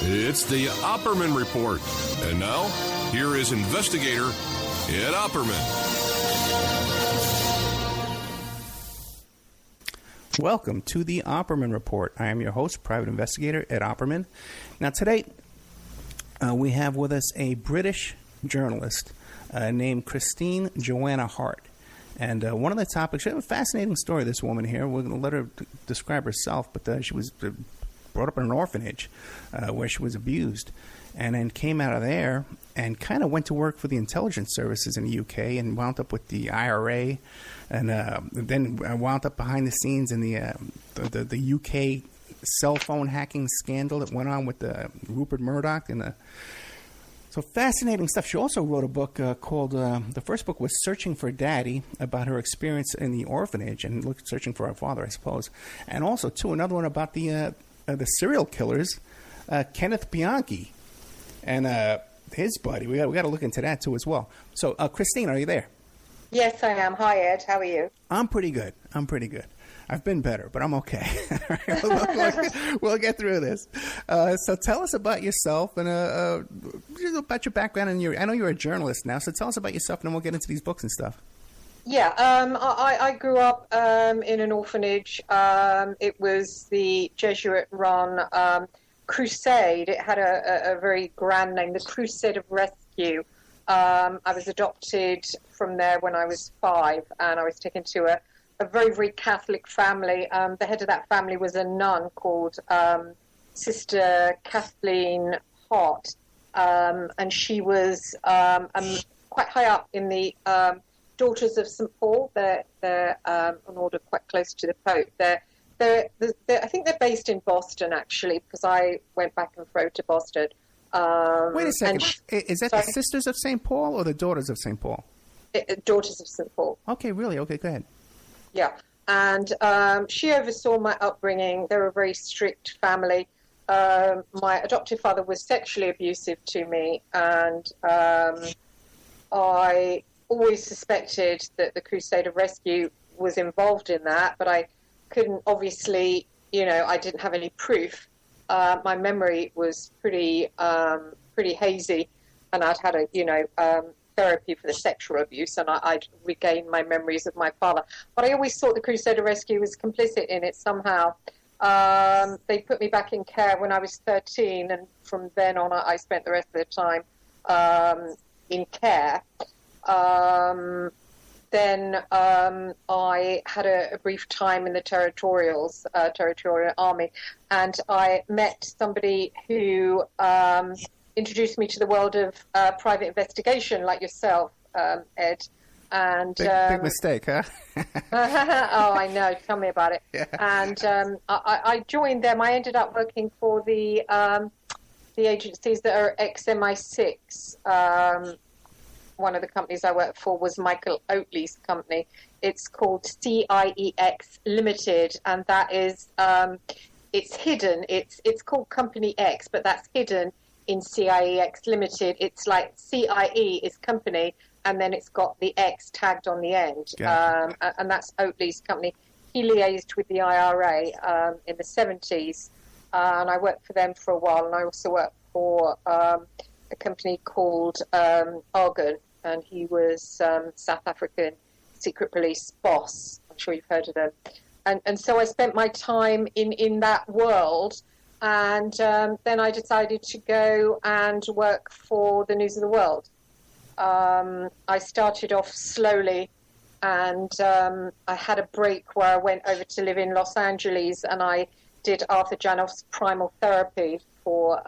It's the Opperman Report. And now, here is investigator Ed Opperman. Welcome to the Opperman Report. I am your host, private investigator Ed Opperman. Now today, we have with us a British journalist named Christine Joanna Hart. And one of the topics, she had a fascinating story, this woman here. We're going to let her describe herself, but she was brought up in an orphanage where she was abused, and then came out of there and kind of went to work for the intelligence services in the UK and wound up with the IRA, and then wound up behind the scenes in the UK cell phone hacking scandal that went on with Rupert Murdoch and So fascinating stuff. She also wrote a book called, the first book was Searching for Daddy, about her experience in the orphanage and searching for her father, I suppose. And also, too, another one about the serial killers, Kenneth Bianchi and his buddy. We got to look into that, too, as well. So, Christine, are you there? Yes, I am. Hi, Ed. How are you? I'm pretty good. I've been better, but I'm okay. We'll get through this. So tell us about yourself and about your background. And I know you're a journalist now, so tell us about yourself, and then we'll get into these books and stuff. Yeah, I grew up in an orphanage. It was the Jesuit-run Crusade. It had a very grand name, the Crusade of Rescue. I was adopted from there when I was 5, and I was taken to a very, very Catholic family. The head of that family was a nun called Sister Kathleen Hart, and she was quite high up in the Daughters of St. Paul. They're an order quite close to the Pope. I think they're based in Boston, actually, because I went back and fro to Boston. Wait a second. Is that the Sisters of St. Paul or the Daughters of St. Paul? Daughters of St. Paul. Okay, really? Okay, go ahead. Yeah, and she oversaw my upbringing. They were a very strict family. My adoptive father was sexually abusive to me, and I always suspected that the Crusade of Rescue was involved in that, but I couldn't, obviously, I didn't have any proof. My memory was pretty hazy, and I'd had therapy for the sexual abuse, and I'd regained my memories of my father. But I always thought the Crusade of Rescue was complicit in it somehow. They put me back in care when I was 13, and from then on I spent the rest of the time in care. Then I had a brief time in the territorial army, and I met somebody who introduced me to the world of private investigation, like yourself, Ed. And big mistake, huh? Oh, I know. Tell me about it. Yeah. And I joined them. I ended up working for the agencies that are ex-MI6. One of the companies I worked for was Michael Oatley's company. It's called CIEX Limited, and that is it's hidden. It's called Company X, but that's hidden in CIEX Limited. It's like CIE is company, and then it's got the X tagged on the end. And that's Oatley's company. He liaised with the IRA in the 70s, and I worked for them for a while, and I also worked for a company called Argon, and he was South African secret police boss. I'm sure you've heard of them. And so I spent my time in that world, and then I decided to go and work for the News of the World. I started off slowly, and I had a break where I went over to live in Los Angeles, and I did Arthur Janoff's Primal Therapy for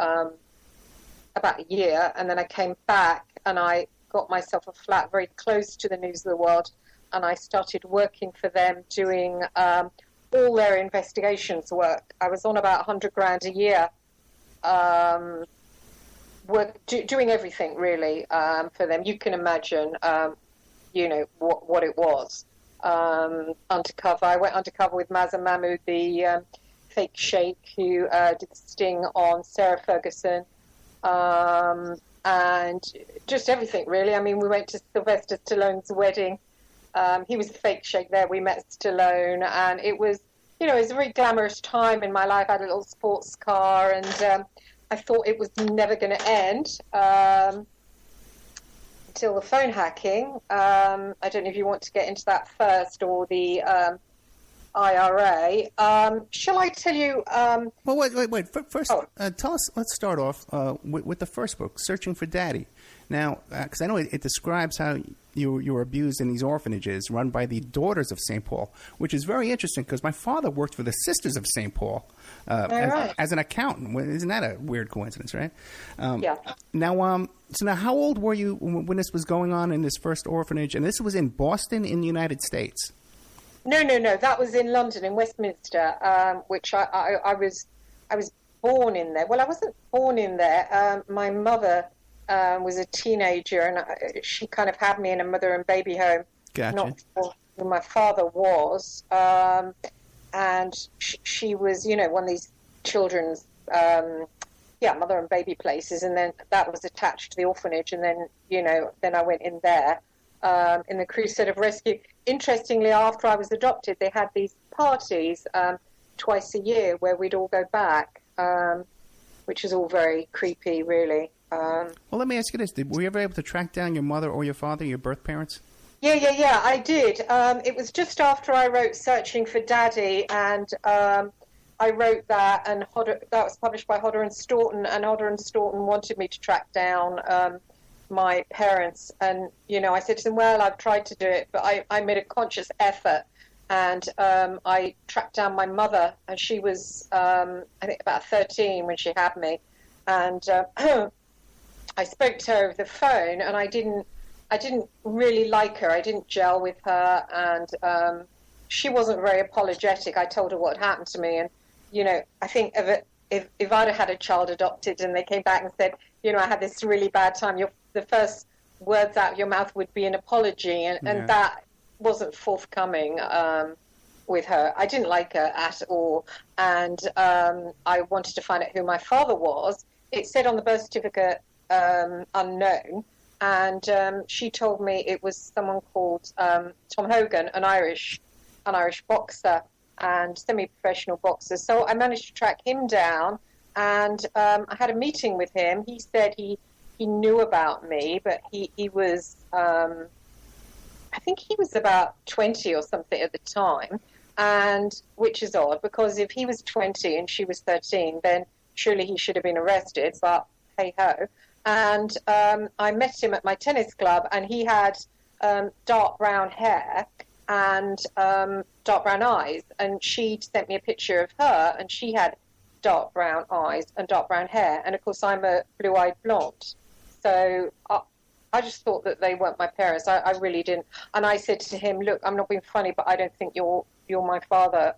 about a year, and then I came back and I got myself a flat very close to the News of the World, and I started working for them doing all their investigations work. I was on about $100,000 a year, doing everything really for them. You can imagine, what it was. Undercover. I went undercover with Mazza Mahmood, the fake sheikh who did the sting on Sarah Ferguson, and just everything really. I mean, we went to Sylvester Stallone's wedding. He was the fake sheikh there. We met Stallone, and it was, it was a very glamorous time in my life. I had a little sports car, and I thought it was never going to end until the phone hacking. I don't know if you want to get into that first or the IRA. Shall I tell you? Well, wait. First, tell us. Let's start off with the first book, Searching for Daddy. Now, because I know it describes how you were abused in these orphanages run by the Daughters of St. Paul, which is very interesting because my father worked for the Sisters of St. Paul as an accountant. Isn't that a weird coincidence, right? Yeah. Now, so how old were you when this was going on in this first orphanage? And this was in Boston, in the United States. No. That was in London, in Westminster, which I was born in there. Well, I wasn't born in there. My mother was a teenager, and she kind of had me in a mother and baby home. Gotcha. Not sure who my father was, and she was, one of these children's, mother and baby places, and then that was attached to the orphanage, and then, then I went in there in the Crusade of Rescue. Interestingly, after I was adopted, they had these parties twice a year where we'd all go back, which is all very creepy, really. Well, let me ask you this. Were you ever able to track down your mother or your father, your birth parents? Yeah, I did. It was just after I wrote Searching for Daddy, and I wrote that, and that was published by Hodder and Stoughton, and Hodder and Stoughton wanted me to track down my parents. And, I said to them, well, I've tried to do it, but I made a conscious effort, and I tracked down my mother, and she was, I think, about 13 when she had me. And I spoke to her over the phone, and I didn't really like her. I didn't gel with her, and she wasn't very apologetic. I told her what had happened to me, and I think if I'd have had a child adopted and they came back and said, I had this really bad time, the first words out of your mouth would be an apology, and that wasn't forthcoming with her. I didn't like her at all, and I wanted to find out who my father was. It said on the birth certificate, unknown, and she told me it was someone called Tom Hogan, an Irish boxer and semi-professional boxer. So I managed to track him down, and I had a meeting with him. He said he knew about me, but he was, I think he was about 20 or something at the time, and which is odd, because if he was 20 and she was 13, then surely he should have been arrested, but hey-ho. And I met him at my tennis club, and he had dark brown hair and dark brown eyes. And she sent me a picture of her, and she had dark brown eyes and dark brown hair. And, of course, I'm a blue-eyed blonde. So I just thought that they weren't my parents. I really didn't. And I said to him, look, I'm not being funny, but I don't think you're my father.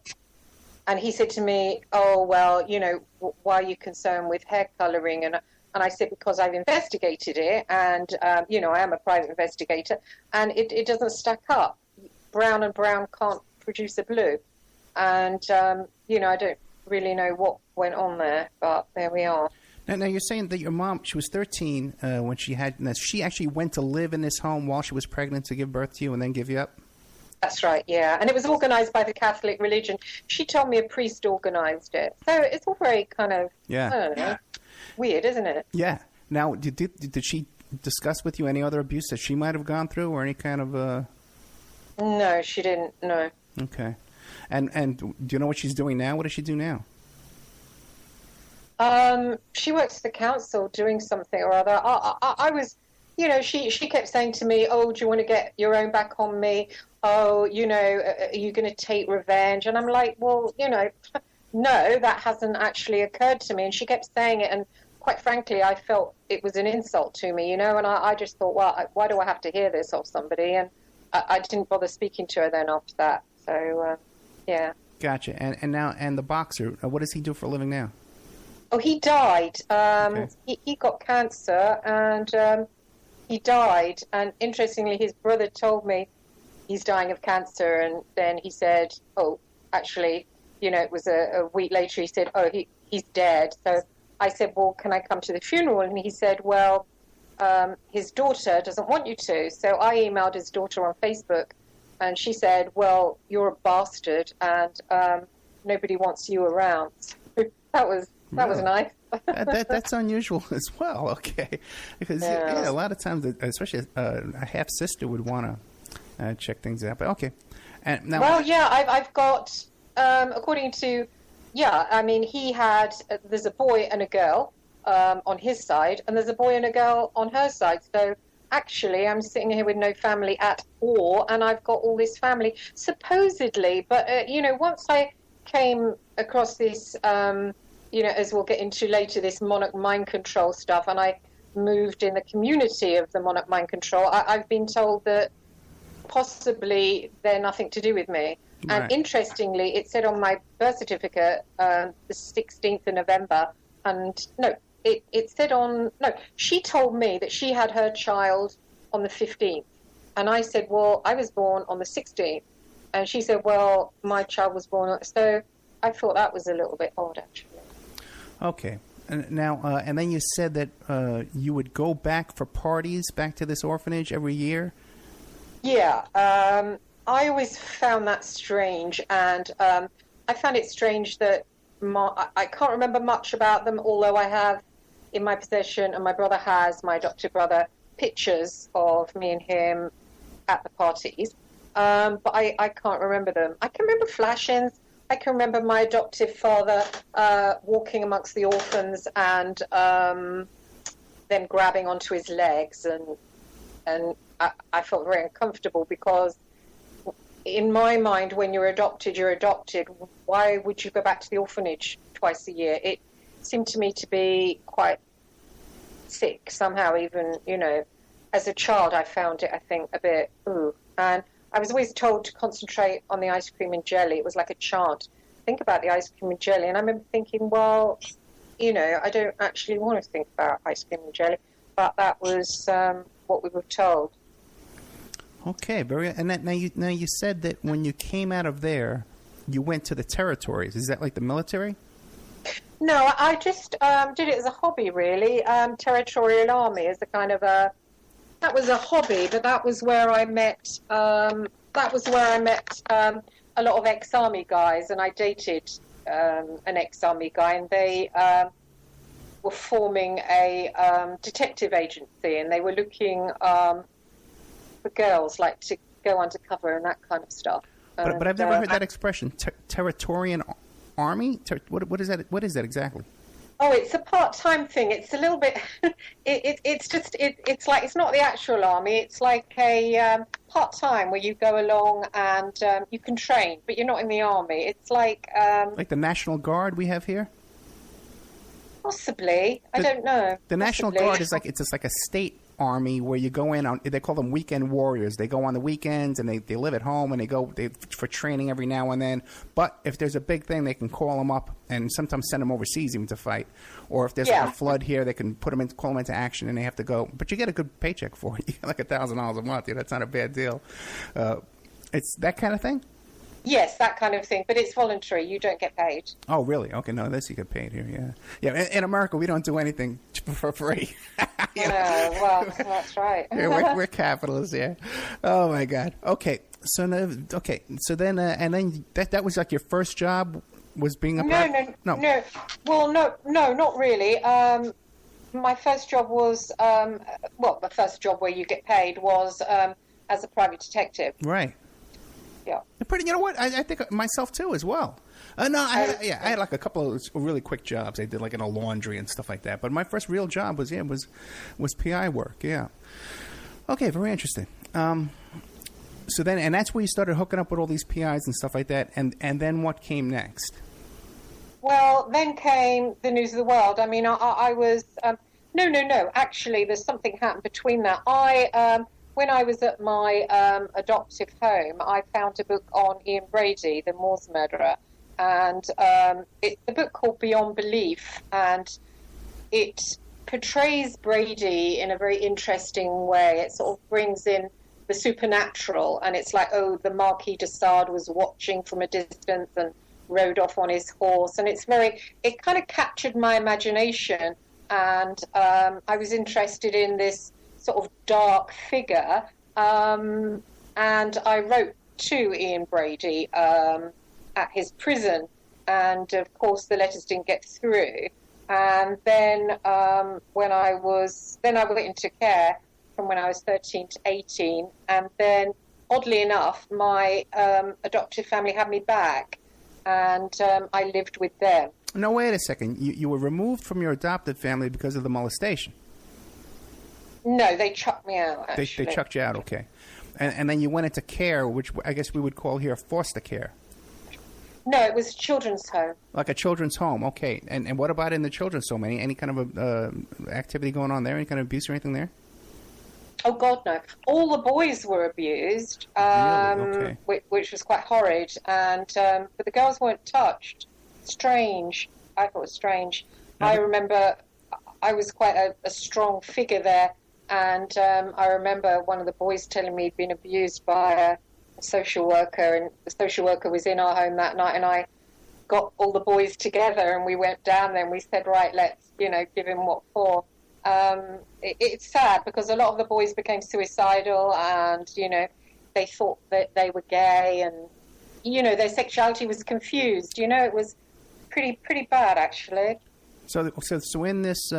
And he said to me, oh, well, why are you concerned with hair colouring? And I said, because I've investigated it, and, I am a private investigator, and it doesn't stack up. Brown and brown can't produce a blue. And, I don't really know what went on there, but there we are. Now you're saying that your mom, she was 13 when she actually went to live in this home while she was pregnant to give birth to you and then give you up? That's right, yeah. And it was organised by the Catholic religion. She told me a priest organised it. So it's all very kind of, I don't know, weird, isn't it? Yeah. Now, did she discuss with you any other abuse that she might have gone through, or any kind of... No, she didn't, no. Okay. And do you know what she's doing now? What does she do now? She works at the council doing something or other. I was, she kept saying to me, oh, do you want to get your own back on me? Oh, are you going to take revenge? And I'm like, well, no, that hasn't actually occurred to me. And she kept saying it, and quite frankly, I felt it was an insult to me, and I just thought, well, why do I have to hear this of somebody? And I didn't bother speaking to her then after that. So, yeah. Gotcha. And now, the boxer, what does he do for a living now? Oh, he died. Okay. He got cancer, and he died. And interestingly, his brother told me he's dying of cancer, and then he said, oh, actually, it was a week later, he said, oh, he's dead. So I said, well, can I come to the funeral? And he said, well, his daughter doesn't want you to. So I emailed his daughter on Facebook, and she said, well, you're a bastard, and nobody wants you around. That was That was nice. That's unusual as well. Okay, because a lot of times, especially a half sister would want to check things out. But okay, and now. Well, I've got according to I mean he had there's a boy and a girl on his side, and there's a boy and a girl on her side. So actually, I'm sitting here with no family at all, and I've got all this family supposedly. But once I came across this. As we'll get into later, this monarch mind control stuff, and I moved in the community of the monarch mind control, I've been told that possibly they're nothing to do with me. Right. And interestingly, it said on my birth certificate the 16th of November, and it said she told me that she had her child on the 15th. And I said, well, I was born on the 16th. And she said, well, my child was born. So I thought that was a little bit odd, actually. Okay. And now, and then you said that you would go back for parties back to this orphanage every year? Yeah. I always found that strange. And I found it strange that I can't remember much about them, although I have in my possession, and my brother has, my adopted brother, pictures of me and him at the parties. But I can't remember them. I can remember flash-ins. I can remember my adoptive father walking amongst the orphans and them grabbing onto his legs, and I felt very uncomfortable because in my mind, when you're adopted, you're adopted. Why would you go back to the orphanage twice a year? It seemed to me to be quite sick somehow, even, as a child I found it, I think, a bit, ooh. And I was always told to concentrate on the ice cream and jelly. It was like a chant. Think about the ice cream and jelly. And I remember thinking, well, I don't actually want to think about ice cream and jelly. But that was what we were told. Okay, and that, now you said that when you came out of there, you went to the territories. Is that like the military? No, I just did it as a hobby, really. Territorial Army is a kind of that was a hobby, but that was where I met. A lot of ex-army guys, and I dated an ex-army guy, and they were forming a detective agency, and they were looking for girls, like to go undercover and that kind of stuff. But I've never heard that expression, Territorial Army. What is that? What is that exactly? Oh, it's a part-time thing. It's a little bit. It's like it's not the actual army. It's like a part-time where you go along and you can train, but you're not in the army. It's like the National Guard we have here. Possibly, I don't know. The National Guard is it's just like a state army where you go in on. They call them weekend warriors. They go on the weekends and they live at home and they go for training every now and then. But if there's a big thing, they can call them up and sometimes send them overseas even to fight. Or if there's like a flood here, they can call them into action and they have to go. But you get a good paycheck for it. You get like $1,000 a month. That's not a bad deal. It's that kind of thing. Yes, that kind of thing, but it's voluntary. You don't get paid. Oh, really? Okay, no, this you get paid here, yeah. In America, we don't do anything for free. Well, that's right. Yeah, we're capitalists, yeah. Oh my God. Okay, so then, and then that was like your first job was being a No. Well, no, not really. My first job was the first job where you get paid was as a private detective. Right. Yeah. But you know what? I think myself too as well. I had like a couple of really quick jobs. I did like in a laundry and stuff like that. But my first real job was PI work. Yeah. Okay, very interesting. So then, and that's where you started hooking up with all these PIs and stuff like that. And then what came next? Well, then came the news of the world. I mean, I was no. Actually, there's something happened between that. When I was at my adoptive home, I found a book on Ian Brady, the Moors murderer, and it's a book called Beyond Belief, and it portrays Brady in a very interesting way. It sort of brings in the supernatural, and it's like, the Marquis de Sade was watching from a distance and rode off on his horse, and it kind of captured my imagination, and I was interested in this sort of dark figure, and I wrote to Ian Brady at his prison, and of course the letters didn't get through. And then when I went into care from when I was 13 to 18, and then oddly enough, my adoptive family had me back, and I lived with them. No, wait a second. You were removed from your adopted family because of the molestation. No, they chucked me out, actually. They chucked you out, okay. And then you went into care, which I guess we would call here foster care. No, it was a children's home. Like a children's home, okay. And what about in the children's home? Any kind of activity going on there? Any kind of abuse or anything there? Oh, God, no. All the boys were abused, Really? Okay. which was quite horrid. But the girls weren't touched. Strange. I thought it was strange. I remember I was quite a strong figure there. And I remember one of the boys telling me he'd been abused by a social worker, and the social worker was in our home that night, and I got all the boys together and we went down there and we said, right, let's, give him what for. It's sad because a lot of the boys became suicidal, and, they thought that they were gay, and, their sexuality was confused. It was pretty bad, actually. So in this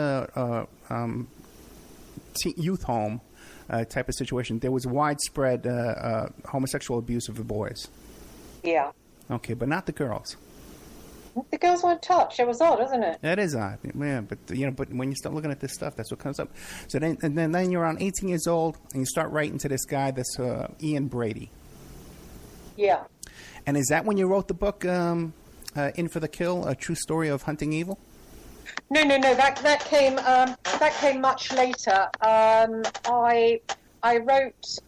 youth home type of situation, there was widespread homosexual abuse of the boys. Yeah. Okay, but not the girls. The girls weren't touched. It was odd, isn't it? That is odd. Yeah, but but when you start looking at this stuff, that's what comes up. So then you're around 18 years old, and you start writing to this guy, this Ian Brady. Yeah. And is that when you wrote the book, In for the Kill: A True Story of Hunting Evil? No. That came much later. I wrote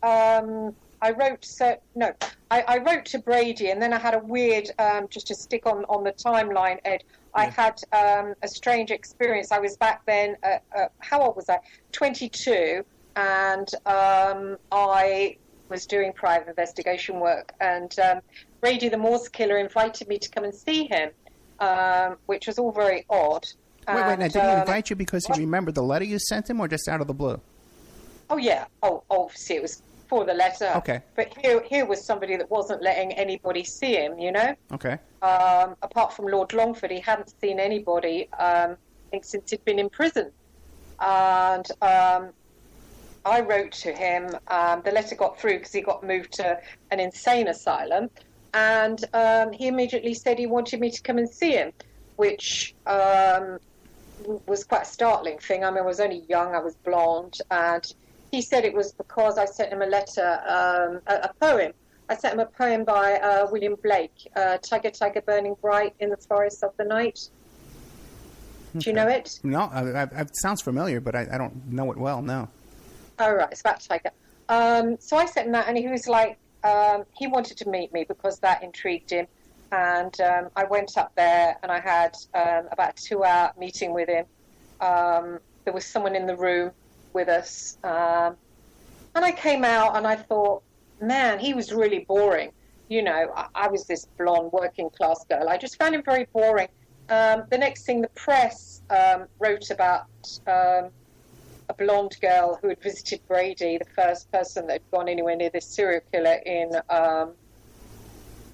to Brady, and then I had a weird, just to stick on the timeline, Ed. I had a strange experience. I was back then, how old was I? 22, and I was doing private investigation work, and Brady the Morse killer invited me to come and see him, which was all very odd. Wait, now, did he invite you because he remembered the letter you sent him, or just out of the blue? Oh, yeah. Oh, obviously it was for the letter. Okay. But here was somebody that wasn't letting anybody see him, Okay. Apart from Lord Longford, he hadn't seen anybody, I think, since he'd been in prison. And I wrote to him. The letter got through because he got moved to an insane asylum. And he immediately said he wanted me to come and see him, which was quite a startling thing. I mean, I was only young, I was blonde, and he said it was because I sent him a letter, a poem. I sent him a poem by William Blake, Tiger, Tiger, Burning Bright in the Forest of the Night. Do you know it? No, it sounds familiar, but I don't know it well, no. Oh, right, it's about Tiger. So I sent him that, and he was like, he wanted to meet me because that intrigued him. And I went up there, and I had about a 2-hour meeting with him. There was someone in the room with us. And I came out, and I thought, man, he was really boring. I was this blonde working-class girl. I just found him very boring. The next thing, the press wrote about a blonde girl who had visited Brady, the first person that had gone anywhere near this serial killer in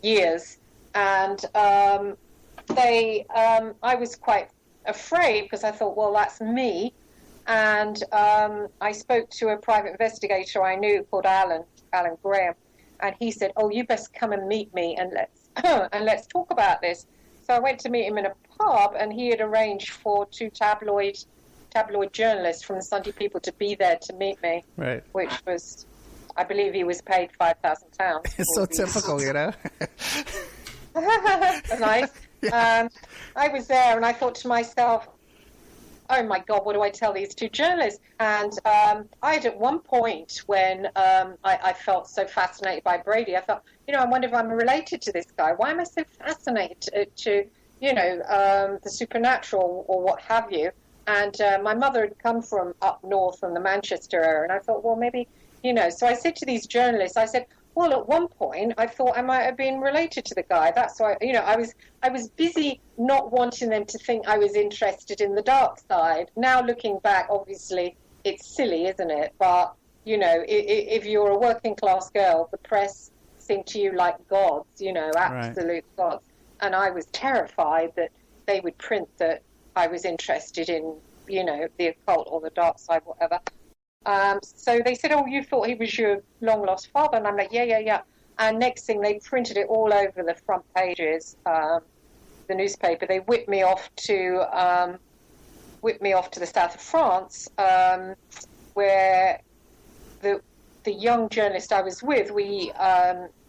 years. And I was quite afraid because I thought, well, that's me. And I spoke to a private investigator I knew called Alan Graham, and he said, oh, you best come and meet me and let's talk about this. So I went to meet him in a pub, and he had arranged for 2 tabloid journalists from the Sunday People to be there to meet me. Right. Which was, I believe he was paid £5,000. It's so typical, Nice. Yeah. I was there, and I thought to myself, oh my God, what do I tell these 2 journalists? And I had at one point when I felt so fascinated by Brady, I thought, I wonder if I'm related to this guy. Why am I so fascinated to the supernatural or what have you? And my mother had come from up north from the Manchester area, and I thought, well, maybe, So I said to these journalists, I said, well, at one point, I thought I might have been related to the guy. That's why, I was busy not wanting them to think I was interested in the dark side. Now, looking back, obviously, it's silly, isn't it? But, if you're a working class girl, the press seem to you like gods, absolute gods. and I was terrified that they would print that I was interested in, the occult or the dark side, whatever. So they said, oh, you thought he was your long-lost father? And I'm like, yeah. And next thing, they printed it all over the front pages, the newspaper. They whipped me off to the south of France, where the young journalist I was with, we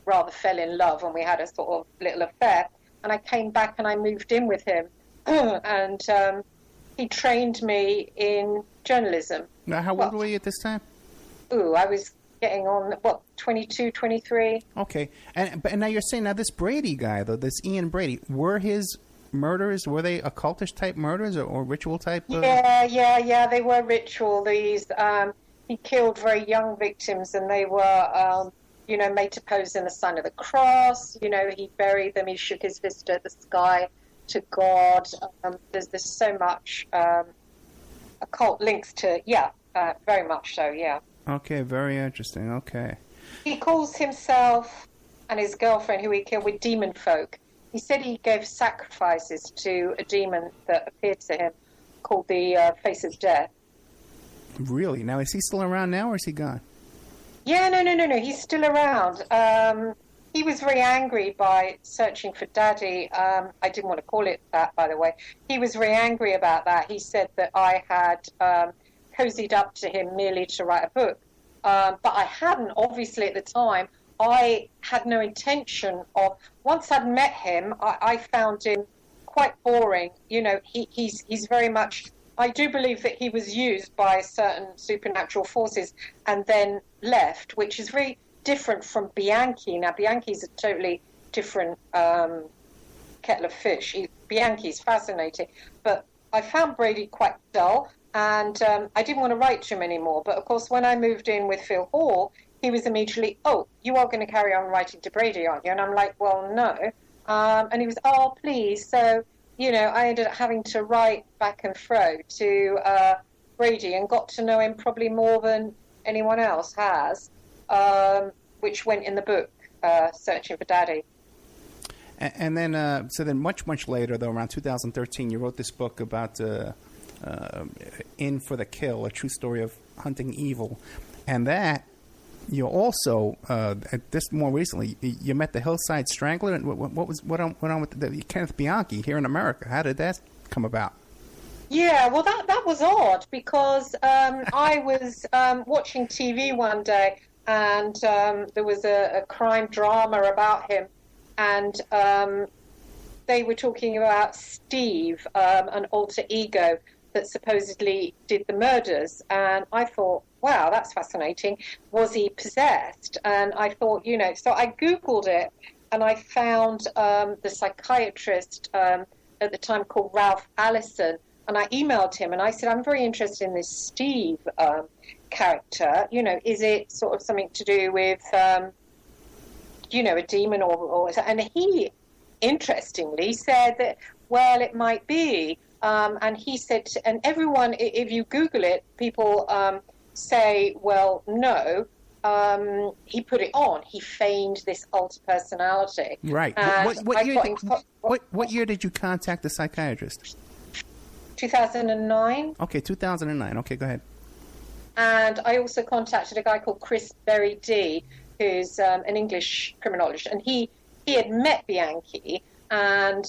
rather fell in love, and we had a sort of little affair. And I came back and I moved in with him, and he trained me in journalism. Now, how old were you at this time? I was getting on, 22, 23. Okay. And now you're saying, now this Brady guy, though, this Ian Brady, were his murders, were they occultish type murders or ritual type? Yeah, they were ritual. He killed very young victims, and they were, made to pose in the sign of the cross. He buried them, he shook his fist at the sky to God. There's so much occult links to, very much so, yeah. Okay, very interesting. Okay. He calls himself and his girlfriend, who he killed, with demon folk. He said he gave sacrifices to a demon that appeared to him called the Face of Death. Really? Now, is he still around now, or is he gone? Yeah, no. He's still around. He was very angry by searching for Daddy. I didn't want to call it that, by the way. He was very angry about that. He said that I had cozied up to him merely to write a book. But I hadn't, obviously, at the time. I had no intention of... Once I'd met him, I found him quite boring. He's very much... I do believe that he was used by certain supernatural forces and then left, which is very different from Bianchi. Now, Bianchi's a totally different kettle of fish. Bianchi's fascinating. But I found Brady quite dull, and I didn't want to write to him anymore. But, of course, when I moved in with Phil Hall, he was immediately, oh, you are going to carry on writing to Brady, aren't you? And I'm like, well, no. And he was, oh, please. So, I ended up having to write back and fro to Brady and got to know him probably more than anyone else has, which went in the book, Searching for Daddy. And then, so then much later, though, around 2013, you wrote this book about In for the Kill, a true story of hunting evil. And that, you also, this more recently, you met the Hillside Strangler. And what on with the Kenneth Bianchi here in America? How did that come about? Yeah, well, that was odd because I was watching TV one day, and there was a crime drama about him, and they were talking about Steve, an alter ego that supposedly did the murders, and I thought, wow, that's fascinating. Was he possessed? And I thought, so I Googled it, and I found the psychiatrist at the time called Ralph Allison, and I emailed him, and I said, I'm very interested in this Steve character. Is it sort of something to do with, a demon or and he, interestingly, said that, well, it might be. And he said, and everyone, if you Google it, people say, well, no, he put it on. He feigned this alter personality. Right. What year did you contact the psychiatrist? 2009. Okay, 2009. Okay, go ahead. And I also contacted a guy called Chris Berry-D, who's an English criminologist, and he had met Bianchi, and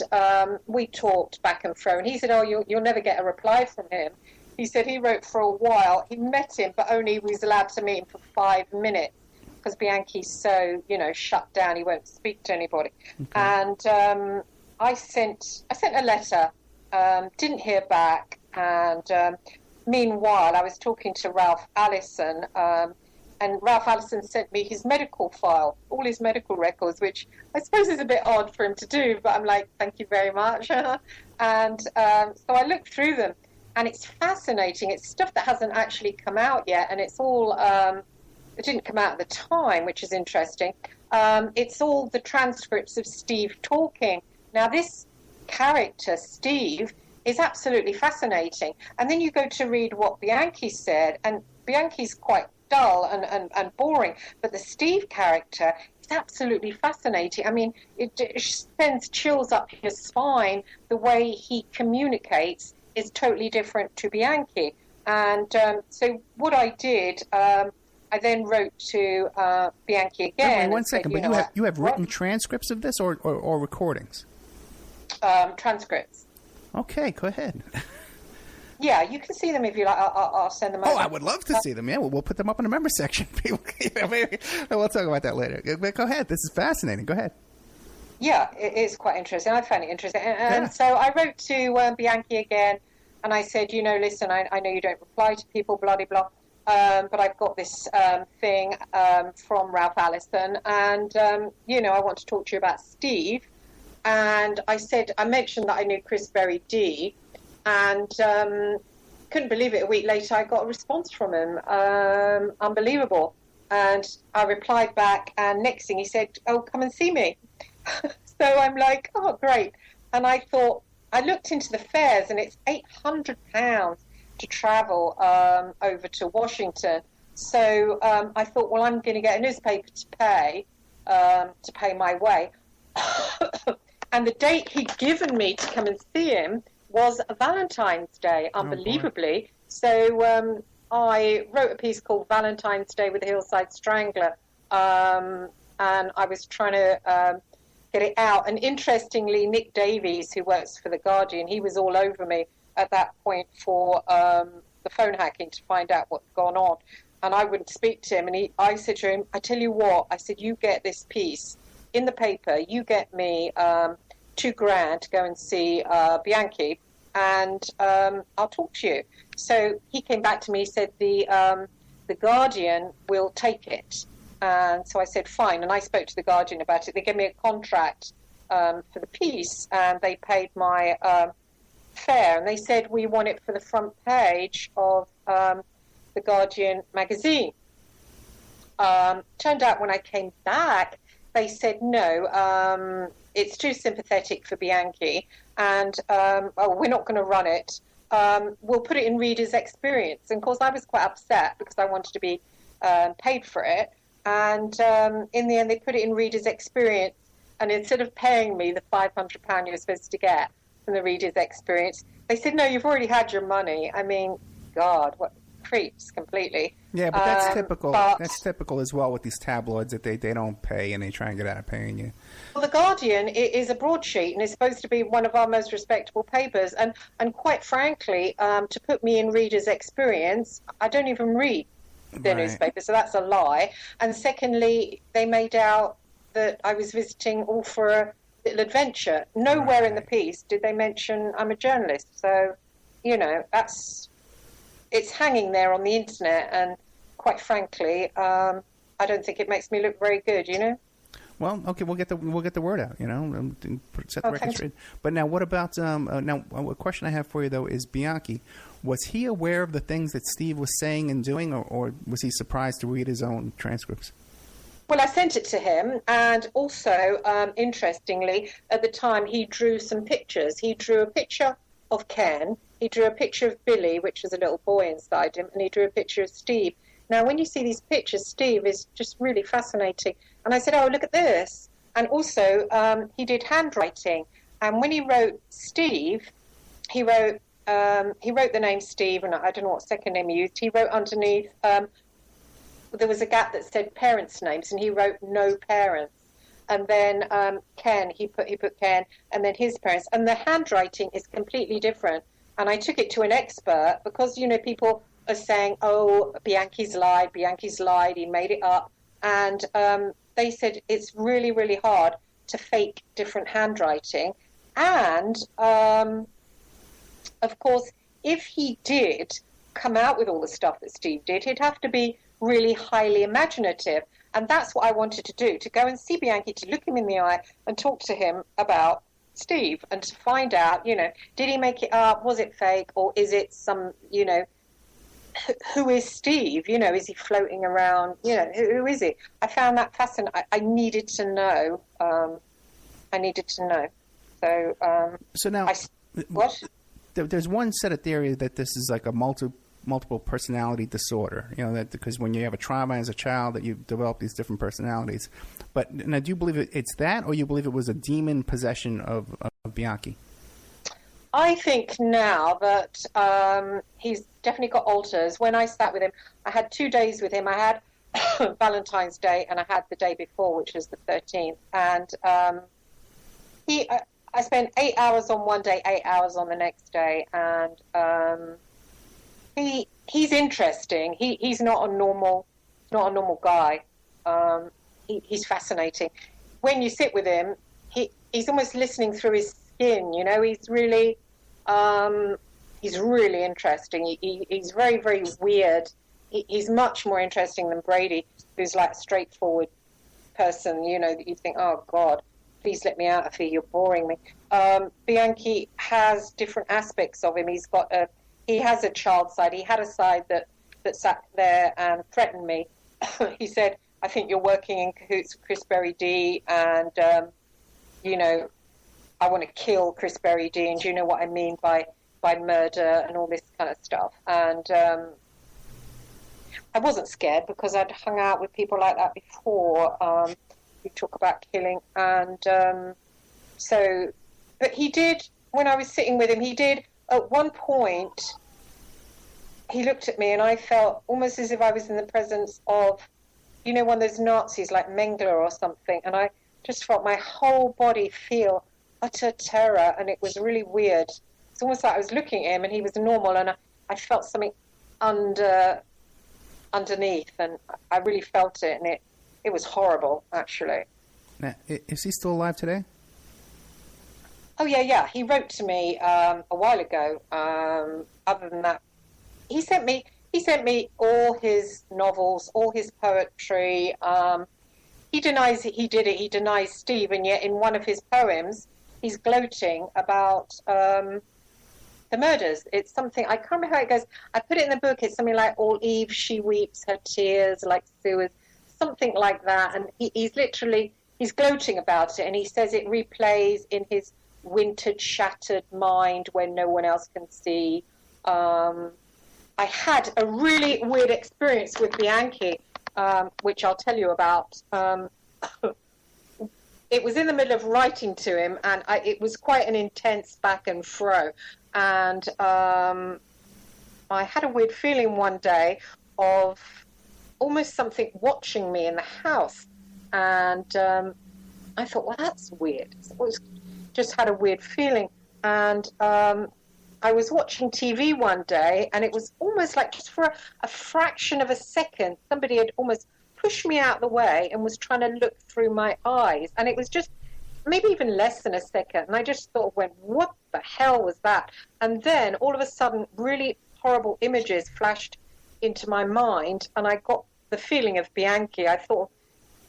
we talked back and forth, and he said, oh, you'll never get a reply from him. He said he wrote for a while. He met him, but only was allowed to meet him for 5 minutes because Bianchi's so, shut down. He won't speak to anybody. Okay. And I sent a letter, didn't hear back. And meanwhile, I was talking to Ralph Allison, and Ralph Allison sent me his medical file, all his medical records, which I suppose is a bit odd for him to do, but I'm like, thank you very much. And so I looked through them, and it's fascinating. It's stuff that hasn't actually come out yet, and it's all, it didn't come out at the time, which is interesting. It's all the transcripts of Steve talking. Now, this character, Steve, is absolutely fascinating. And then you go to read what Bianchi said, and Bianchi's quite dull and boring, but the Steve character is it's absolutely fascinating. I mean, it sends chills up your spine. The way he communicates is totally different to Bianchi. And so what I did, I then wrote to Bianchi again. Wait, one second, said, but you have written transcripts of this or recordings? Transcripts. Okay, go ahead. Yeah, you can see them if you like. I'll send them over. Oh, I would love to see them. Yeah, we'll put them up in the member section. Maybe we'll talk about that later. But go ahead. This is fascinating. Go ahead. Yeah, it is quite interesting. I found it interesting. And so I wrote to Bianchi again, and I said, listen, I know you don't reply to people, blah, blah, blah, but I've got this thing from Ralph Allison, and, I want to talk to you about Steve. And I mentioned that I knew Chris Berry D, and couldn't believe it. A week later, I got a response from him. Unbelievable. And I replied back, and next thing he said, oh, come and see me. So I'm like, oh, great. And I thought, I looked into the fares, and it's £800 to travel over to Washington. So I thought, well, I'm going to get a newspaper to pay my way. And the date he'd given me to come and see him was Valentine's Day, unbelievably. Oh, so I wrote a piece called Valentine's Day with the Hillside Strangler, and I was trying to get it out. And interestingly, Nick Davies, who works for The Guardian, he was all over me at that point for the phone hacking to find out what's gone on. And I wouldn't speak to him. And I said to him, I tell you what, I said, you get this piece in the paper, you get me $2,000 to go and see Bianchi, and I'll talk to you. So he came back to me, he said, the Guardian will take it. And so I said, fine. And I spoke to the Guardian about it. They gave me a contract for the piece, and they paid my fare. And they said, we want it for the front page of the Guardian magazine. Turned out when I came back, they said, no, it's too sympathetic for Bianchi, and we're not going to run it. We'll put it in Reader's Experience. And, of course, I was quite upset because I wanted to be paid for it. And in the end, they put it in Reader's Experience. And instead of paying me the £500 you're supposed to get from the Reader's Experience, they said, no, you've already had your money. I mean, God, what creeps completely. Yeah, but that's typical. That's typical as well with these tabloids, that they don't pay and they try and get out of paying you. Well, The Guardian is a broadsheet and is supposed to be one of our most respectable papers. And quite frankly, to put me in Reader's Experience, I don't even read their newspaper, so that's a lie. And secondly, they made out that I was visiting all for a little adventure. Nowhere in the piece did they mention I'm a journalist. So, it's hanging there on the internet, and quite frankly, I don't think it makes me look very good, Well, okay, we'll get the word out, set the record straight. But now, what about now? A question I have for you though is Bianchi. Was he aware of the things that Steve was saying and doing, or was he surprised to read his own transcripts? Well, I sent it to him, and also, interestingly, at the time, he drew some pictures. He drew a picture of Ken. He drew a picture of Billy, which was a little boy inside him, and he drew a picture of Steve. Now, when you see these pictures, Steve is just really fascinating. And I said, oh, look at this. And also, he did handwriting. And when he wrote Steve, he wrote the name Steve, and I don't know what second name he used. He wrote underneath, there was a gap that said parents' names, and he wrote no parents. And then Ken, he put Ken, and then his parents. And the handwriting is completely different. And I took it to an expert because, people are saying, oh, Bianchi's lied, he made it up. And they said it's really, really hard to fake different handwriting. And, of course, if he did come out with all the stuff that Steve did, he'd have to be really highly imaginative. And that's what I wanted to do, to go and see Bianchi, to look him in the eye and talk to him about Steve, and to find out, did he make it up? Was it fake? Or is it some, who is Steve? Is he floating around? Who is he? I found that fascinating. I needed to know. So now, what? There's one set of theory that this is like a multiple personality disorder. You know, that because when you have a trauma as a child, that you develop these different personalities. But now, do you believe it's that, or you believe it was a demon possession of Bianchi? I think now that he's definitely got alters. When I sat with him, I had 2 days with him. I had Valentine's Day and I had the day before, which was the 13th. And I spent 8 hours on one day, 8 hours on the next day. And he's interesting. He's not a normal guy. He's fascinating. When you sit with him, he's almost listening through his skin. You know, he's really interesting. He's very, very weird. He's much more interesting than Brady, who's like a straightforward person, you know, that you think, oh, God, please let me out of here, you're boring me. Bianchi has different aspects of him. He has a child side. He had a side that sat there and threatened me. He said, I think you're working in cahoots with Chris Berry D, and, you know, I want to kill Chris Berry D, and do you know what I mean by murder and all this kind of stuff. And I wasn't scared because I'd hung out with people like that before. We talk about killing. And but he did, when I was sitting with him, he did, at one point, he looked at me and I felt almost as if I was in the presence of, you know, one of those Nazis like Mengele or something. And I just felt my whole body feel utter terror, and it was really weird. It's almost like I was looking at him and he was normal, and I felt something underneath, and I really felt it, and it was horrible, actually. Now, is he still alive today? Oh, yeah. He wrote to me a while ago. Other than that, he sent me all his novels, all his poetry. He denies he did it. He denies Steve, and yet in one of his poems, he's gloating about the murders. It's something, I can't remember how it goes. I put it in the book. It's something like, all eve she weeps her tears like sewers, something like that. And he's gloating about it, and he says it replays in his wintered, shattered mind when no one else can see. I had a really weird experience with Bianchi, which I'll tell you about. It was in the middle of writing to him, and it was quite an intense back and fro. And I had a weird feeling one day of almost something watching me in the house. And I thought, well, that's weird. Just had a weird feeling. And I was watching TV one day, and it was almost like, just for a fraction of a second, somebody had almost pushed me out of the way and was trying to look through my eyes. And it was just maybe even less than a second. And I just sort of went, what the hell was that? And then all of a sudden, really horrible images flashed into my mind, and I got the feeling of Bianchi. I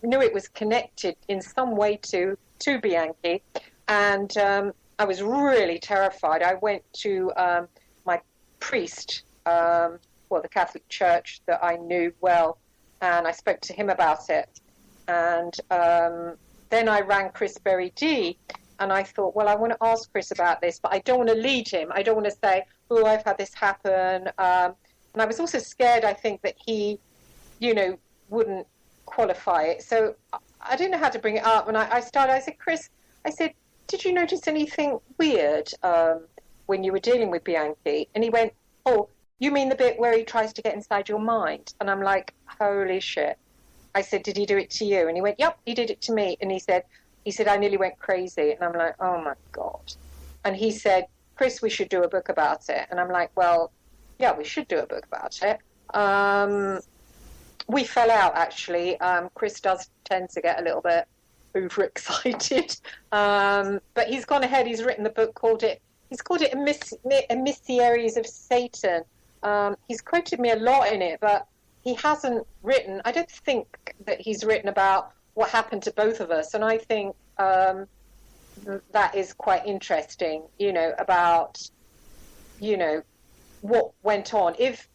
knew it was connected in some way to Bianchi. And I was really terrified. I went to my priest, the Catholic Church that I knew well, and I spoke to him about it. And then I rang Chris Berry D, and I thought, well, I want to ask Chris about this, but I don't want to lead him. I don't want to say, oh, I've had this happen. And I was also scared, I think, that he, wouldn't qualify it. So I didn't know how to bring it up. And I said, Chris, did you notice anything weird when you were dealing with Bianchi? And he went, oh, you mean the bit where he tries to get inside your mind? And I'm like, holy shit. I said, did he do it to you? And he went, yep, he did it to me. And he said, I nearly went crazy. And I'm like, oh my God. And he said, Chris, we should do a book about it. And I'm like, well, yeah, we should do a book about it. We fell out, actually. Chris does tend to get a little bit overexcited. But he's gone ahead. He's written the book, he's called it Emissaries of Satan. He's quoted me a lot in it, but he hasn't written, I don't think that he's written about what happened to both of us. And I think that is quite interesting, about, what went on. If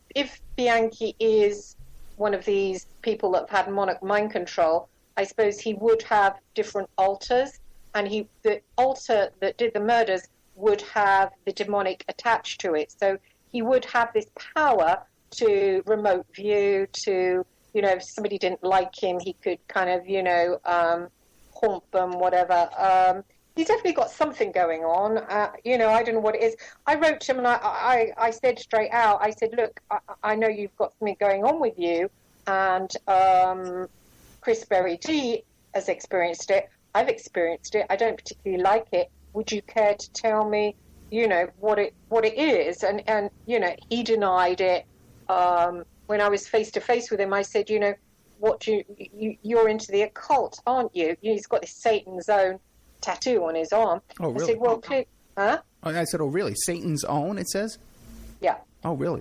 Bianchi is one of these people that have had mind control, I suppose he would have different alters, and the alter that did the murders would have the demonic attached to it. So he would have this power to remote view to, if somebody didn't like him, he could kind of, haunt them, whatever. He's definitely got something going on. I don't know what it is. I wrote to him and I said straight out, I said, look, I know you've got something going on with you, and Chris Berry D has experienced it. I've experienced it. I don't particularly like it. Would you care to tell me, what it is? And he denied it. When I was face to face with him, I said, you're into the occult, aren't you? He's got this Satan's own tattoo on his arm. Oh, really? I said, well, huh? I said, oh, really? Satan's own, it says? Yeah. Oh, really?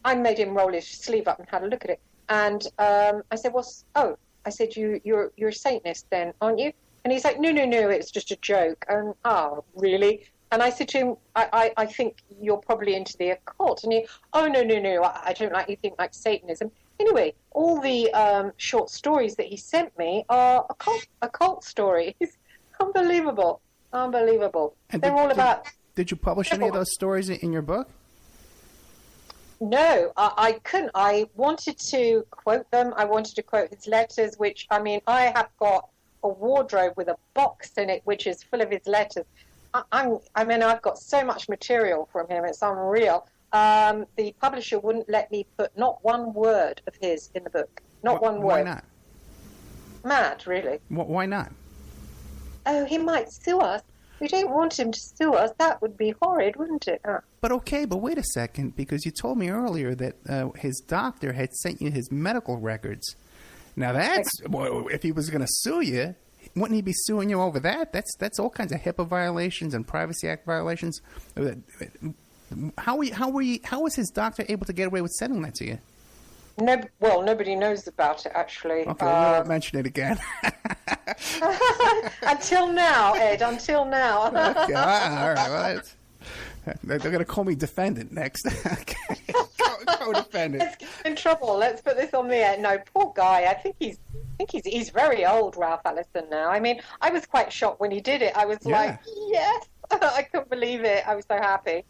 I made him roll his sleeve up and had a look at it. And I said, I said, you're a Satanist then, aren't you? And he's like, no, it's just a joke. And, oh, really? And I said to him, I think you're probably into the occult. And he, oh, no, I don't like anything like Satanism. Anyway, all the short stories that he sent me are occult stories. Unbelievable. And they're all about... Did you publish any of those stories in your book? No, I couldn't. I wanted to quote them. I wanted to quote his letters, which, I have got a wardrobe with a box in it, which is full of his letters. I've got so much material from him. It's unreal. The publisher wouldn't let me put not one word of his in the book. Not one word. Why not? Mad, really. Why not? Oh, he might sue us. We don't want him to sue us. That would be horrid, wouldn't it? But wait a second, because you told me earlier that his doctor had sent you his medical records. Now if he was going to sue you, wouldn't he be suing you over that? That's all kinds of HIPAA violations and Privacy Act violations. How was his doctor able to get away with sending that to you? No, well, nobody knows about it, actually. Okay, we won't mention it again. Until now, Ed, until now. Okay, all right, well, they're going to call me defendant next. Okay, co-defendant. Let's get in trouble. Let's put this on the air. No, poor guy. I think he's very old, Ralph Ellison, now. I was quite shocked when he did it. I was like, yes. I couldn't believe it. I was so happy,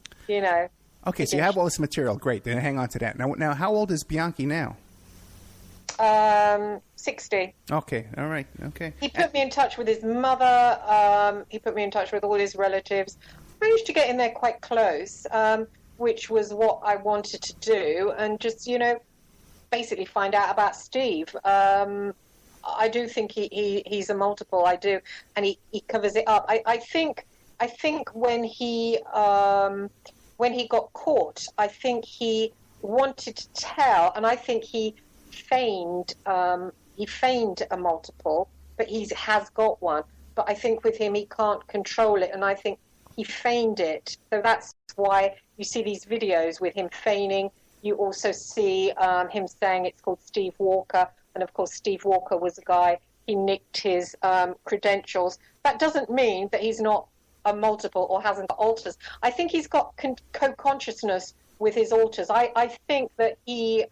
Okay, so you have all this material. Great. Then hang on to that. Now, how old is Bianchi now? 60. Okay. All right. Okay. He put me in touch with his mother. He put me in touch with all his relatives. I managed to get in there quite close, which was what I wanted to do, and just, basically find out about Steve. I do think he's a multiple. I do, and he covers it up. I think when he got caught, I think he wanted to tell, and I think he feigned a multiple, but he has got one. But I think with him, he can't control it, and I think he feigned it. So that's why you see these videos with him feigning. You also see him saying it's called Steve Walker, and of course Steve Walker was a guy, he nicked his credentials. That doesn't mean that he's not a multiple or hasn't got alters. I think he's got co-consciousness with his alters. I think that he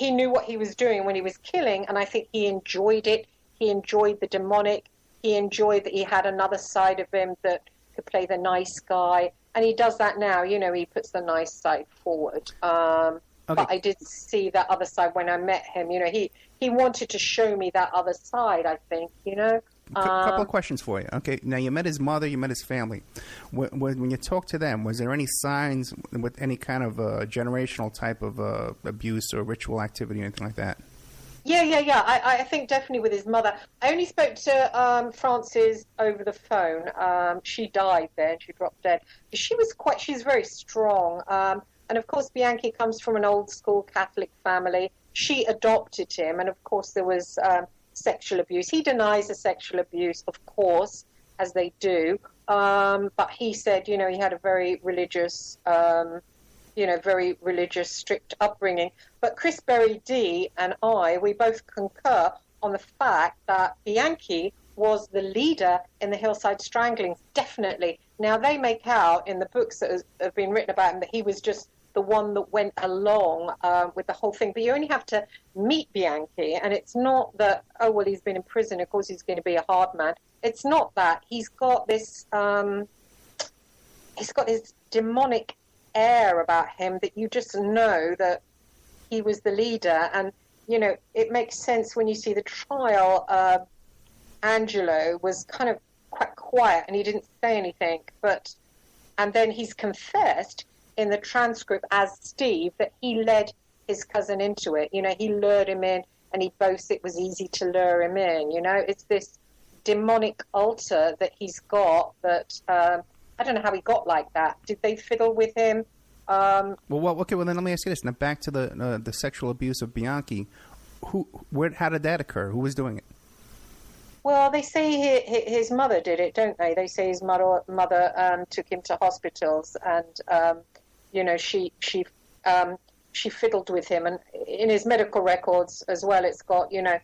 knew what he was doing when he was killing, and I think he enjoyed it. He enjoyed the demonic. He enjoyed that he had another side of him that could play the nice guy, and he does that now. He puts the nice side forward. Okay. But I did see that other side when I met him. He wanted to show me that other side, I think, couple of questions for you. Okay, now you met his mother, you met his family. When you talked to them, was there any signs with any kind of generational type of abuse or ritual activity or anything like that? Yeah. I think definitely with his mother. I only spoke to Frances over the phone. She died then. She dropped dead. She's very strong. And of course, Bianchi comes from an old school Catholic family. She adopted him, and of course there was sexual abuse. He denies the sexual abuse, of course, as they do. But he said, he had a very religious, strict upbringing. But Chris Berry D and we both concur on the fact that Bianchi was the leader in the Hillside Stranglings, definitely. Now, they make out in the books that have been written about him that he was just the one that went along with the whole thing. But you only have to meet Bianchi, and it's not that, he's been in prison, of course he's going to be a hard man. It's not that. He's got this demonic air about him that you just know that he was the leader. And, you know, it makes sense when you see the trial. Angelo was kind of quite quiet and he didn't say anything, and then he's confessed in the transcript as Steve that he led his cousin into it. You know, he lured him in, and he boasts it was easy to lure him in. You know, it's this demonic altar that he's got that I don't know how he got like that. Did they fiddle with him? Well, okay. Well, then let me ask you this. Now, back to the sexual abuse of Bianchi. How did that occur? Who was doing it? Well, they say his mother did it, don't they? They say his mother took him to hospitals, and you know, she fiddled with him, and in his medical records as well, it's got, you know,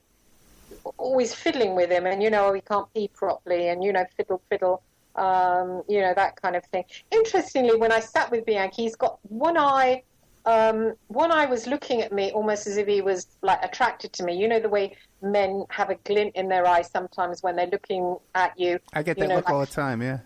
always fiddling with him, and you know, he can't pee properly, and you know, fiddle, you know, that kind of thing. Interestingly, when I sat with Bianchi, he's got one eye. One eye was looking at me almost as if he was like attracted to me. You know the way men have a glint in their eye sometimes when they're looking at you. I get that look all the time, yeah.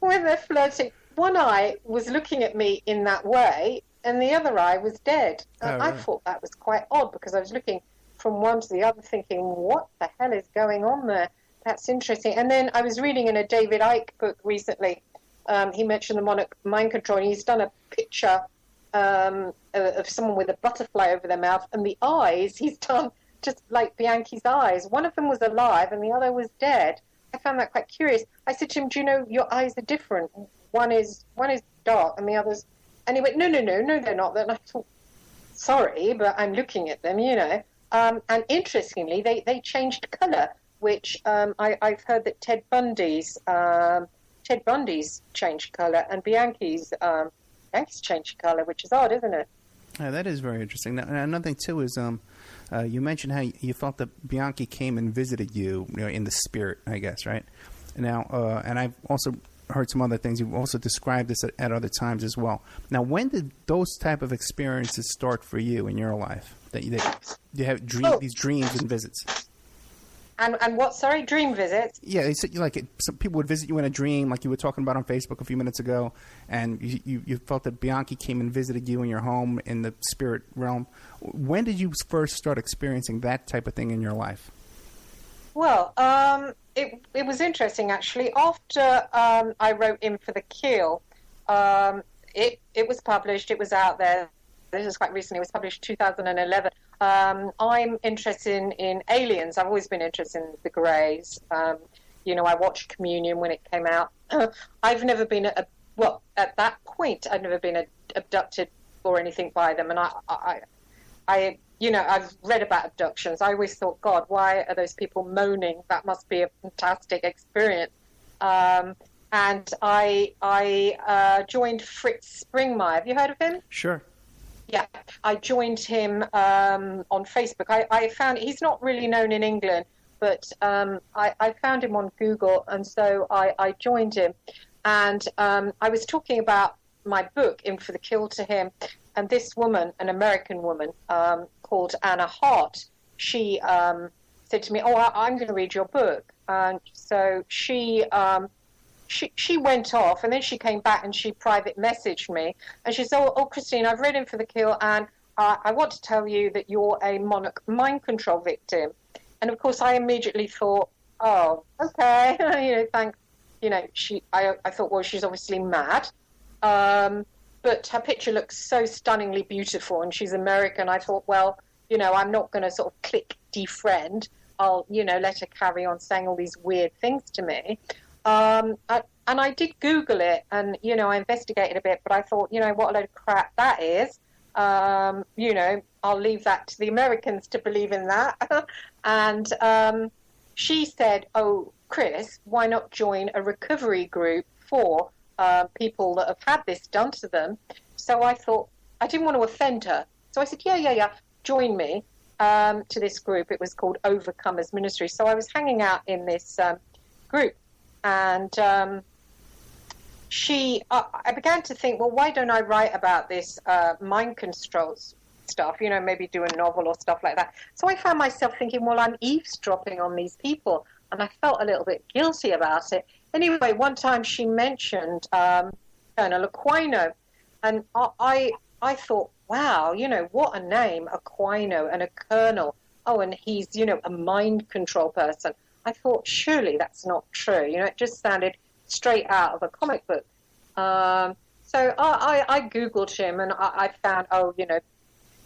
When they're flirting. One eye was looking at me in that way, and the other eye was dead. And I thought that was quite odd because I was looking from one to the other thinking, what the hell is going on there? That's interesting. And then I was reading in a David Icke book recently. He mentioned the monarch mind control, and he's done a picture of someone with a butterfly over their mouth, and the eyes he's done just like Bianchi's eyes. One of them was alive and the other was dead. I found that quite curious. I said to him, do you know your eyes are different? One is dark and the other's... And he went, no, they're not. And I thought, sorry, but I'm looking at them, you know. And interestingly, they changed colour, which I've heard that Ted Bundy's changed colour, and Bianchi's changed colour, which is odd, isn't it? That is very interesting. Now, another thing, too, is you mentioned how you felt that Bianchi came and visited you, you know, in the spirit, I guess, right? Now, and I've also heard some other things. You've also described this at other times as well. Now, when did those type of experiences start for you in your life? That you have these dreams and visits? And what? Sorry, dream visits? Yeah, they said some people would visit you in a dream, like you were talking about on Facebook a few minutes ago, and you felt that Bianchi came and visited you in your home in the spirit realm. When did you first start experiencing that type of thing in your life? Well, it was interesting actually. After I wrote In for the Kill, it was published. It was out there. This is quite recently. It was published 2011. I'm interested in aliens. I've always been interested in the Greys. You know, I watched Communion when it came out. I've never been at that point, I'd never been abducted or anything by them. And I you know, I've read about abductions. I always thought, God, why are those people moaning? That must be a fantastic experience. And I joined Fritz Springmeier. Have you heard of him? Sure. Yeah, I joined him on Facebook. I found he's not really known in England, but I found him on Google, and so I joined him. And I was talking about my book, In for the Kill, to him. And this woman, an American woman called Anna Hart, she said to me, I'm going to read your book. And so she went off, and then she came back and she private messaged me, and she said, oh Christine, I've read In for the Kill, and I want to tell you that you're a monarch mind control victim. And of course I immediately thought, oh, okay, you know, thanks. You know, I thought, well, she's obviously mad, but her picture looks so stunningly beautiful, and she's American. I thought, well, you know, I'm not going to sort of click defriend. I'll, you know, let her carry on saying all these weird things to me. And I did Google it, and, you know, I investigated a bit, but I thought, you know, what a load of crap that is. You know, I'll leave that to the Americans to believe in that. And she said, oh, Chris, why not join a recovery group for people that have had this done to them? So I thought, I didn't want to offend her. So I said, yeah, join me to this group. It was called Overcomers Ministry. So I was hanging out in this group. And I began to think, well, why don't I write about this mind control stuff, you know, maybe do a novel or stuff like that. So I found myself thinking, well, I'm eavesdropping on these people. And I felt a little bit guilty about it. Anyway, one time she mentioned Colonel Aquino, and I thought, wow, what a name, Aquino and a colonel. Oh, and he's, a mind control person. I thought, surely that's not true. It just sounded straight out of a comic book. So I Googled him, and I found,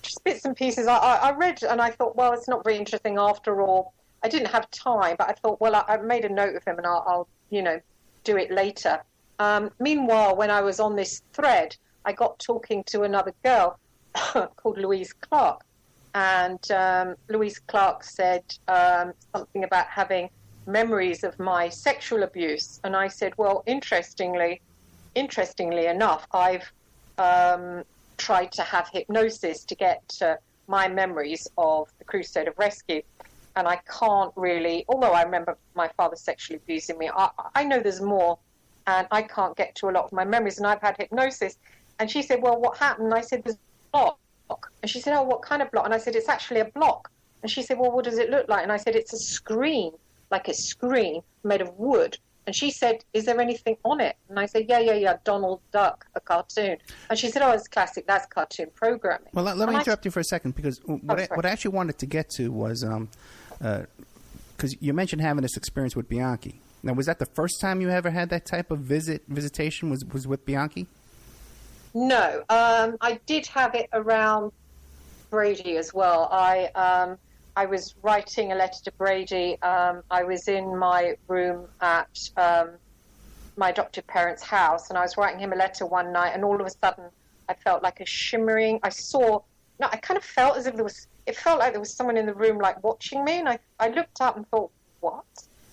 just bits and pieces. I read, and I thought, well, it's not very interesting after all. I didn't have time, but I thought, well, I made a note of him, and I'll do it later. Meanwhile, when I was on this thread, I got talking to another girl called Louise Clark. And Louise Clark said something about having memories of my sexual abuse. And I said, well, interestingly enough, I've tried to have hypnosis to get my memories of the Crusade of Rescue. And I can't really, although I remember my father sexually abusing me, I know there's more, and I can't get to a lot of my memories. And I've had hypnosis. And she said, well, what happened? And I said, there's a block. And she said, oh, what kind of block? And I said, it's actually a block. And she said, well, what does it look like? And I said, it's a screen, like a screen made of wood. And she said, is there anything on it? And I said, yeah, Donald Duck, a cartoon. And she said, oh, it's classic, that's cartoon programming. Well, let me interrupt you for a second, because what I actually wanted to get to was, because you mentioned having this experience with Bianchi. Now, was that the first time you ever had that type of visitation was with Bianchi? No, I did have it around Brady as well. I was writing a letter to Brady. I was in my room at my adoptive parents' house, and I was writing him a letter one night, and all of a sudden I felt like a shimmering. I kind of felt as if it felt like there was someone in the room, like, watching me, and I looked up and thought, what?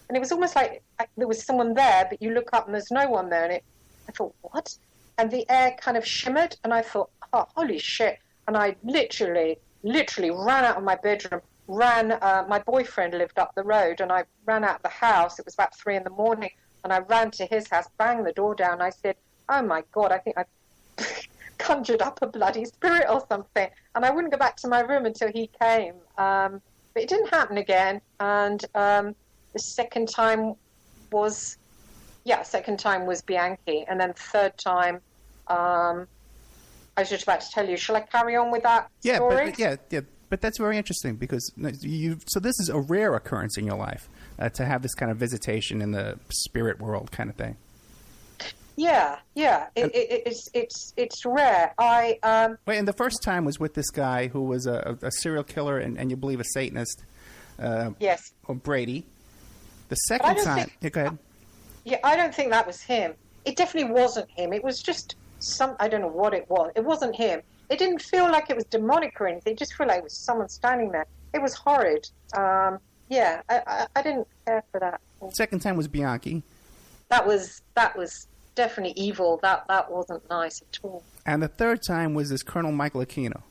And it was almost like there was someone there, but you look up and there's no one there, and I thought, what? And the air kind of shimmered, and I thought, oh, holy shit. And I literally ran out of my bedroom, my boyfriend lived up the road, and I ran out of the house. It was about 3 a.m, and I ran to his house, banged the door down. I said, oh, my God, I think I conjured up a bloody spirit or something. And I wouldn't go back to my room until he came. But it didn't happen again. And the second time was Bianchi. And then the third time, I was just about to tell you, shall I carry on with that story? But that's very interesting, because so this is a rare occurrence in your life, to have this kind of visitation in the spirit world kind of thing. Yeah. It's rare. Wait, and the first time was with this guy who was a serial killer and you believe a Satanist. Yes. Or Brady. The second time, go ahead. Yeah, I don't think that was him. It definitely wasn't him. It was just I don't know what it was. It wasn't him. It didn't feel like it was demonic or anything. It just felt like it was someone standing there. It was horrid. I didn't care for that. Second time was Bianchi. That was definitely evil. That wasn't nice at all. And the third time was this Colonel Michael Aquino.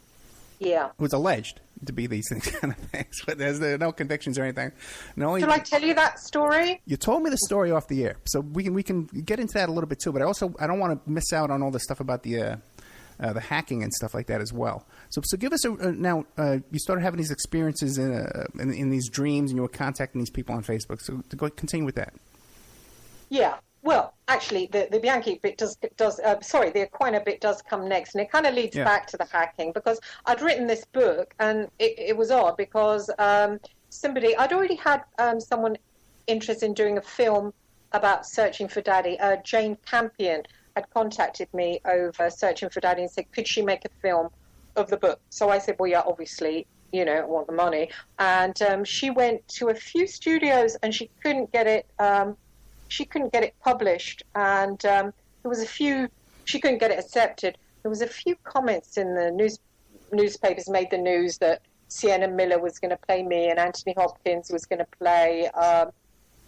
Yeah. Who was alleged to be these kind of things, but there's no convictions or anything. Shall I tell you that story? You told me the story off the air, so we can get into that a little bit too. But I don't want to miss out on all the stuff about the hacking and stuff like that as well. So give us now. You started having these experiences in these dreams, and you were contacting these people on Facebook. So continue with that. Yeah. Well, actually, the Bianchi bit the Aquino bit does come next, and it kind of leads back to the hacking, because I'd written this book, and it was odd because I'd already had someone interested in doing a film about searching for Daddy. Jane Campion had contacted me over Searching for Daddy and said, could she make a film of the book? So I said, well, yeah, obviously, I want the money. And she went to a few studios, and she couldn't get it. She couldn't get it published, and she couldn't get it accepted. There was a few comments in the newspapers made the news that Sienna Miller was going to play me and Anthony Hopkins was going to play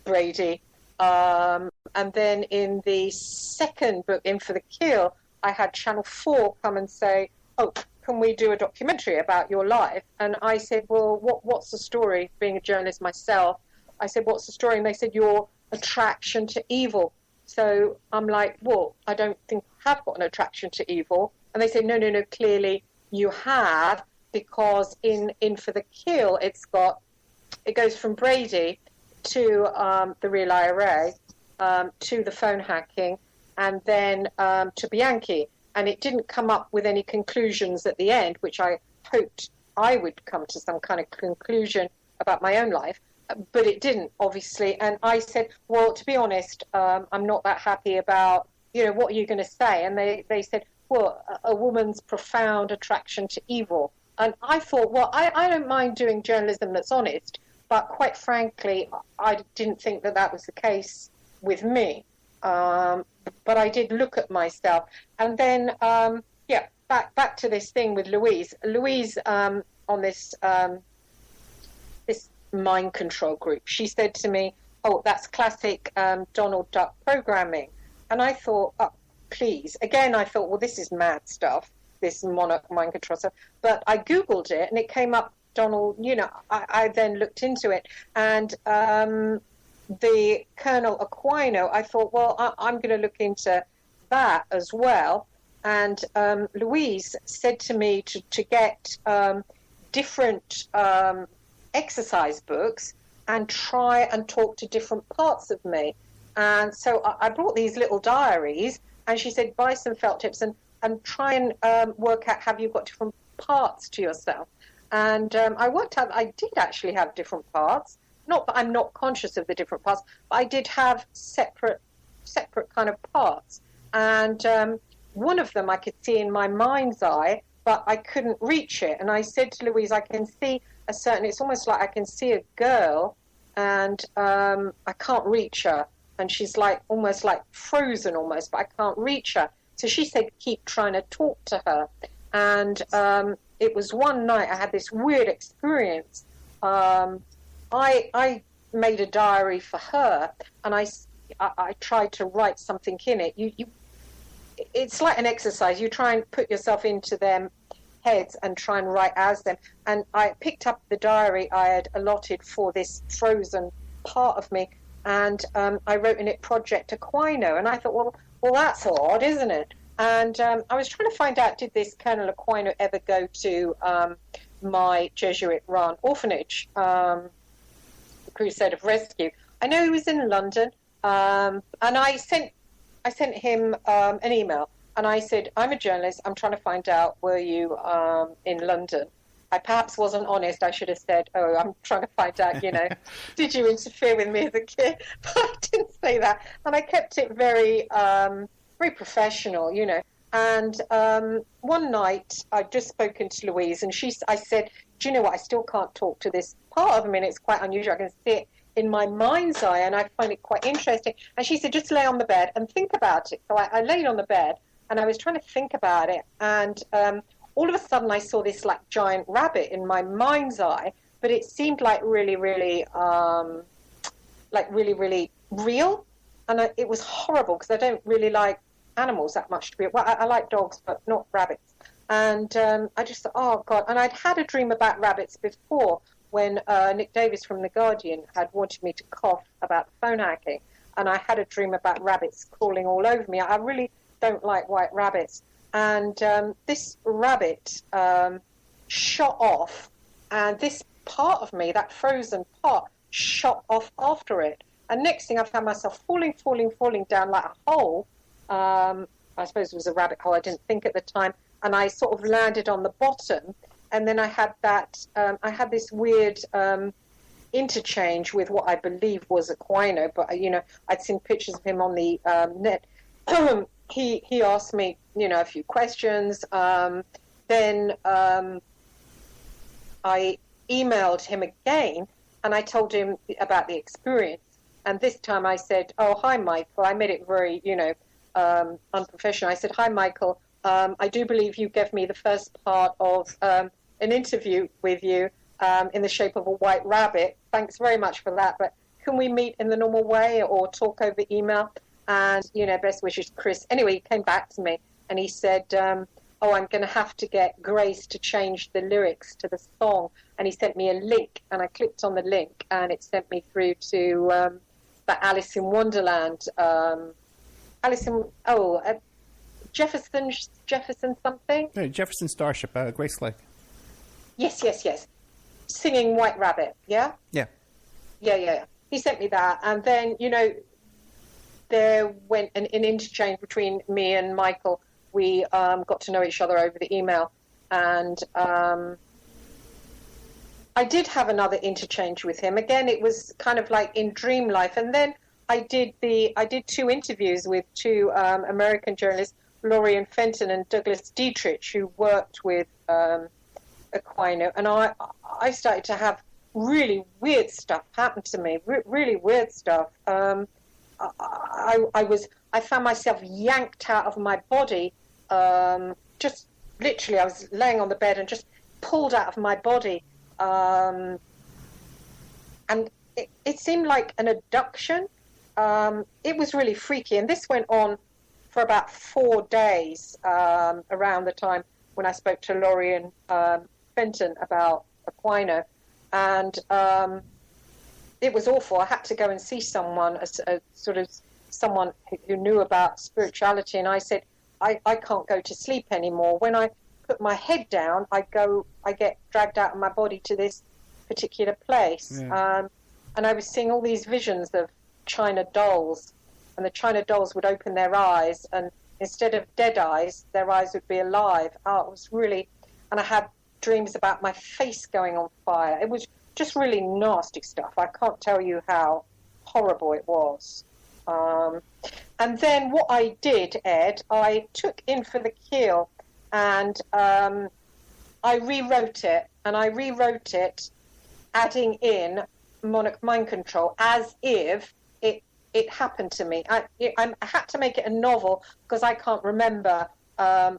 Brady. And then in the second book, In for the Kill, I had Channel 4 come and say, oh, can we do a documentary about your life? And I said, well, what's the story? Being a journalist myself, I said, what's the story? And they said, your attraction to evil. So I'm like, well, I don't think I have got an attraction to evil. And they say, no, clearly you have, because in For the Kill, it goes from Brady to the Real IRA, to the phone hacking, and then to Bianchi. And it didn't come up with any conclusions at the end, which I hoped I would come to some kind of conclusion about my own life. But it didn't, obviously. And I said, well, to be honest, I'm not that happy about, what are you going to say? And they said, well, a woman's profound attraction to evil. And I thought, well, I don't mind doing journalism that's honest, but quite frankly, I didn't think that was the case with me. But I did look at myself. And then, back to this thing with Louise. Louise, on this mind control group, she said to me, oh, that's classic Donald Duck programming. And I thought, oh, please. Again, I thought, well, this is mad stuff, this monarch mind control stuff. But I Googled it, and it came up Donald, I then looked into it. And the Colonel Aquino, I thought, well, I'm going to look into that as well. And Louise said to me to get different exercise books and try and talk to different parts of me. And so I brought these little diaries, and she said, buy some felt tips and try and work out, have you got different parts to yourself? And I worked out I did actually have different parts. Not that I'm not conscious of the different parts, but I did have separate kind of parts. And one of them I could see in my mind's eye, but I couldn't reach it. And I said to Louise, I can see it's almost like I can see a girl, and I can't reach her. And she's almost like frozen almost, but I can't reach her. So she said, keep trying to talk to her. And it was one night I had this weird experience. I made a diary for her, and I tried to write something in it. It's like an exercise. You try and put yourself into them heads and try and write as them. And I picked up the diary I had allotted for this frozen part of me, and I wrote in it Project Aquino. And I thought, well, that's odd, isn't it? And I was trying to find out, did this Colonel Aquino ever go to my Jesuit-run orphanage, the Crusade of Rescue? I know he was in London, and I sent him an email, and I said, I'm a journalist, I'm trying to find out, were you in London? I perhaps wasn't honest. I should have said, oh, I'm trying to find out, did you interfere with me as a kid? But I didn't say that, and I kept it very very professional, And one night I'd just spoken to Louise, and I said, do you know what, I still can't talk to this part of me, and it's quite unusual. I can see it in my mind's eye, and I find it quite interesting. And she said, just lay on the bed and think about it. So I laid on the bed, and I was trying to think about it, and all of a sudden I saw this giant rabbit in my mind's eye, but it seemed really, really, really real. And it was horrible, because I don't really like animals that much to be. Well, I like dogs, but not rabbits. And I just thought, oh God! And I'd had a dream about rabbits before, when Nick Davis from The Guardian had wanted me to cough about phone hacking, and I had a dream about rabbits crawling all over me. I really don't like white rabbits, and this rabbit shot off, and this part of me, that frozen part, shot off after it. And next thing, I found myself falling down like a hole. I suppose it was a rabbit hole. I didn't think at the time. And I sort of landed on the bottom. And then I had I had this weird interchange with what I believe was Aquino. But, I'd seen pictures of him on the net. He asked me, a few questions. Then I emailed him again, and I told him about the experience. And this time I said, oh, hi, Michael. I made it very, unprofessional. I said, hi, Michael. I do believe you gave me the first part of an interview with you in the shape of a white rabbit. Thanks very much for that. But can we meet in the normal way or talk over email? And, best wishes, Chris. Anyway, he came back to me and he said, I'm going to have to get Grace to change the lyrics to the song. And he sent me a link, and I clicked on the link, and it sent me through to that Alice in Wonderland, Jefferson something? No, Jefferson Starship, Grace Lake. Yes. Singing White Rabbit, yeah? Yeah. Yeah. He sent me that, and then, there went an interchange between me and Michael. We got to know each other over the email, and I did have another interchange with him. Again, it was kind of like in dream life. And then I did 2 interviews with 2 American journalists, Lorian Fenton and Douglas Dietrich, who worked with Aquino. And I started to have really weird stuff happen to me, really weird stuff. I found myself yanked out of my body. Just literally, I was laying on the bed and just pulled out of my body. And it seemed like an abduction. It was really freaky. And this went on for about 4 days around the time when I spoke to Lorian Fenton about Aquino. And it was awful. I had to go and see someone, a sort of someone who knew about spirituality. And I said, I can't go to sleep anymore. When I put my head down, I get dragged out of my body to this particular place. Yeah. And I was seeing all these visions of China dolls, and the China dolls would open their eyes, and instead of dead eyes, their eyes would be alive. Oh, it was really, and I had dreams about my face going on fire. It was just really nasty stuff. I can't tell you how horrible it was. And then what I did, Ed, I took In for the Kill, and I rewrote it, adding in monarch mind control as if it happened to me. I had to make it a novel because I can't remember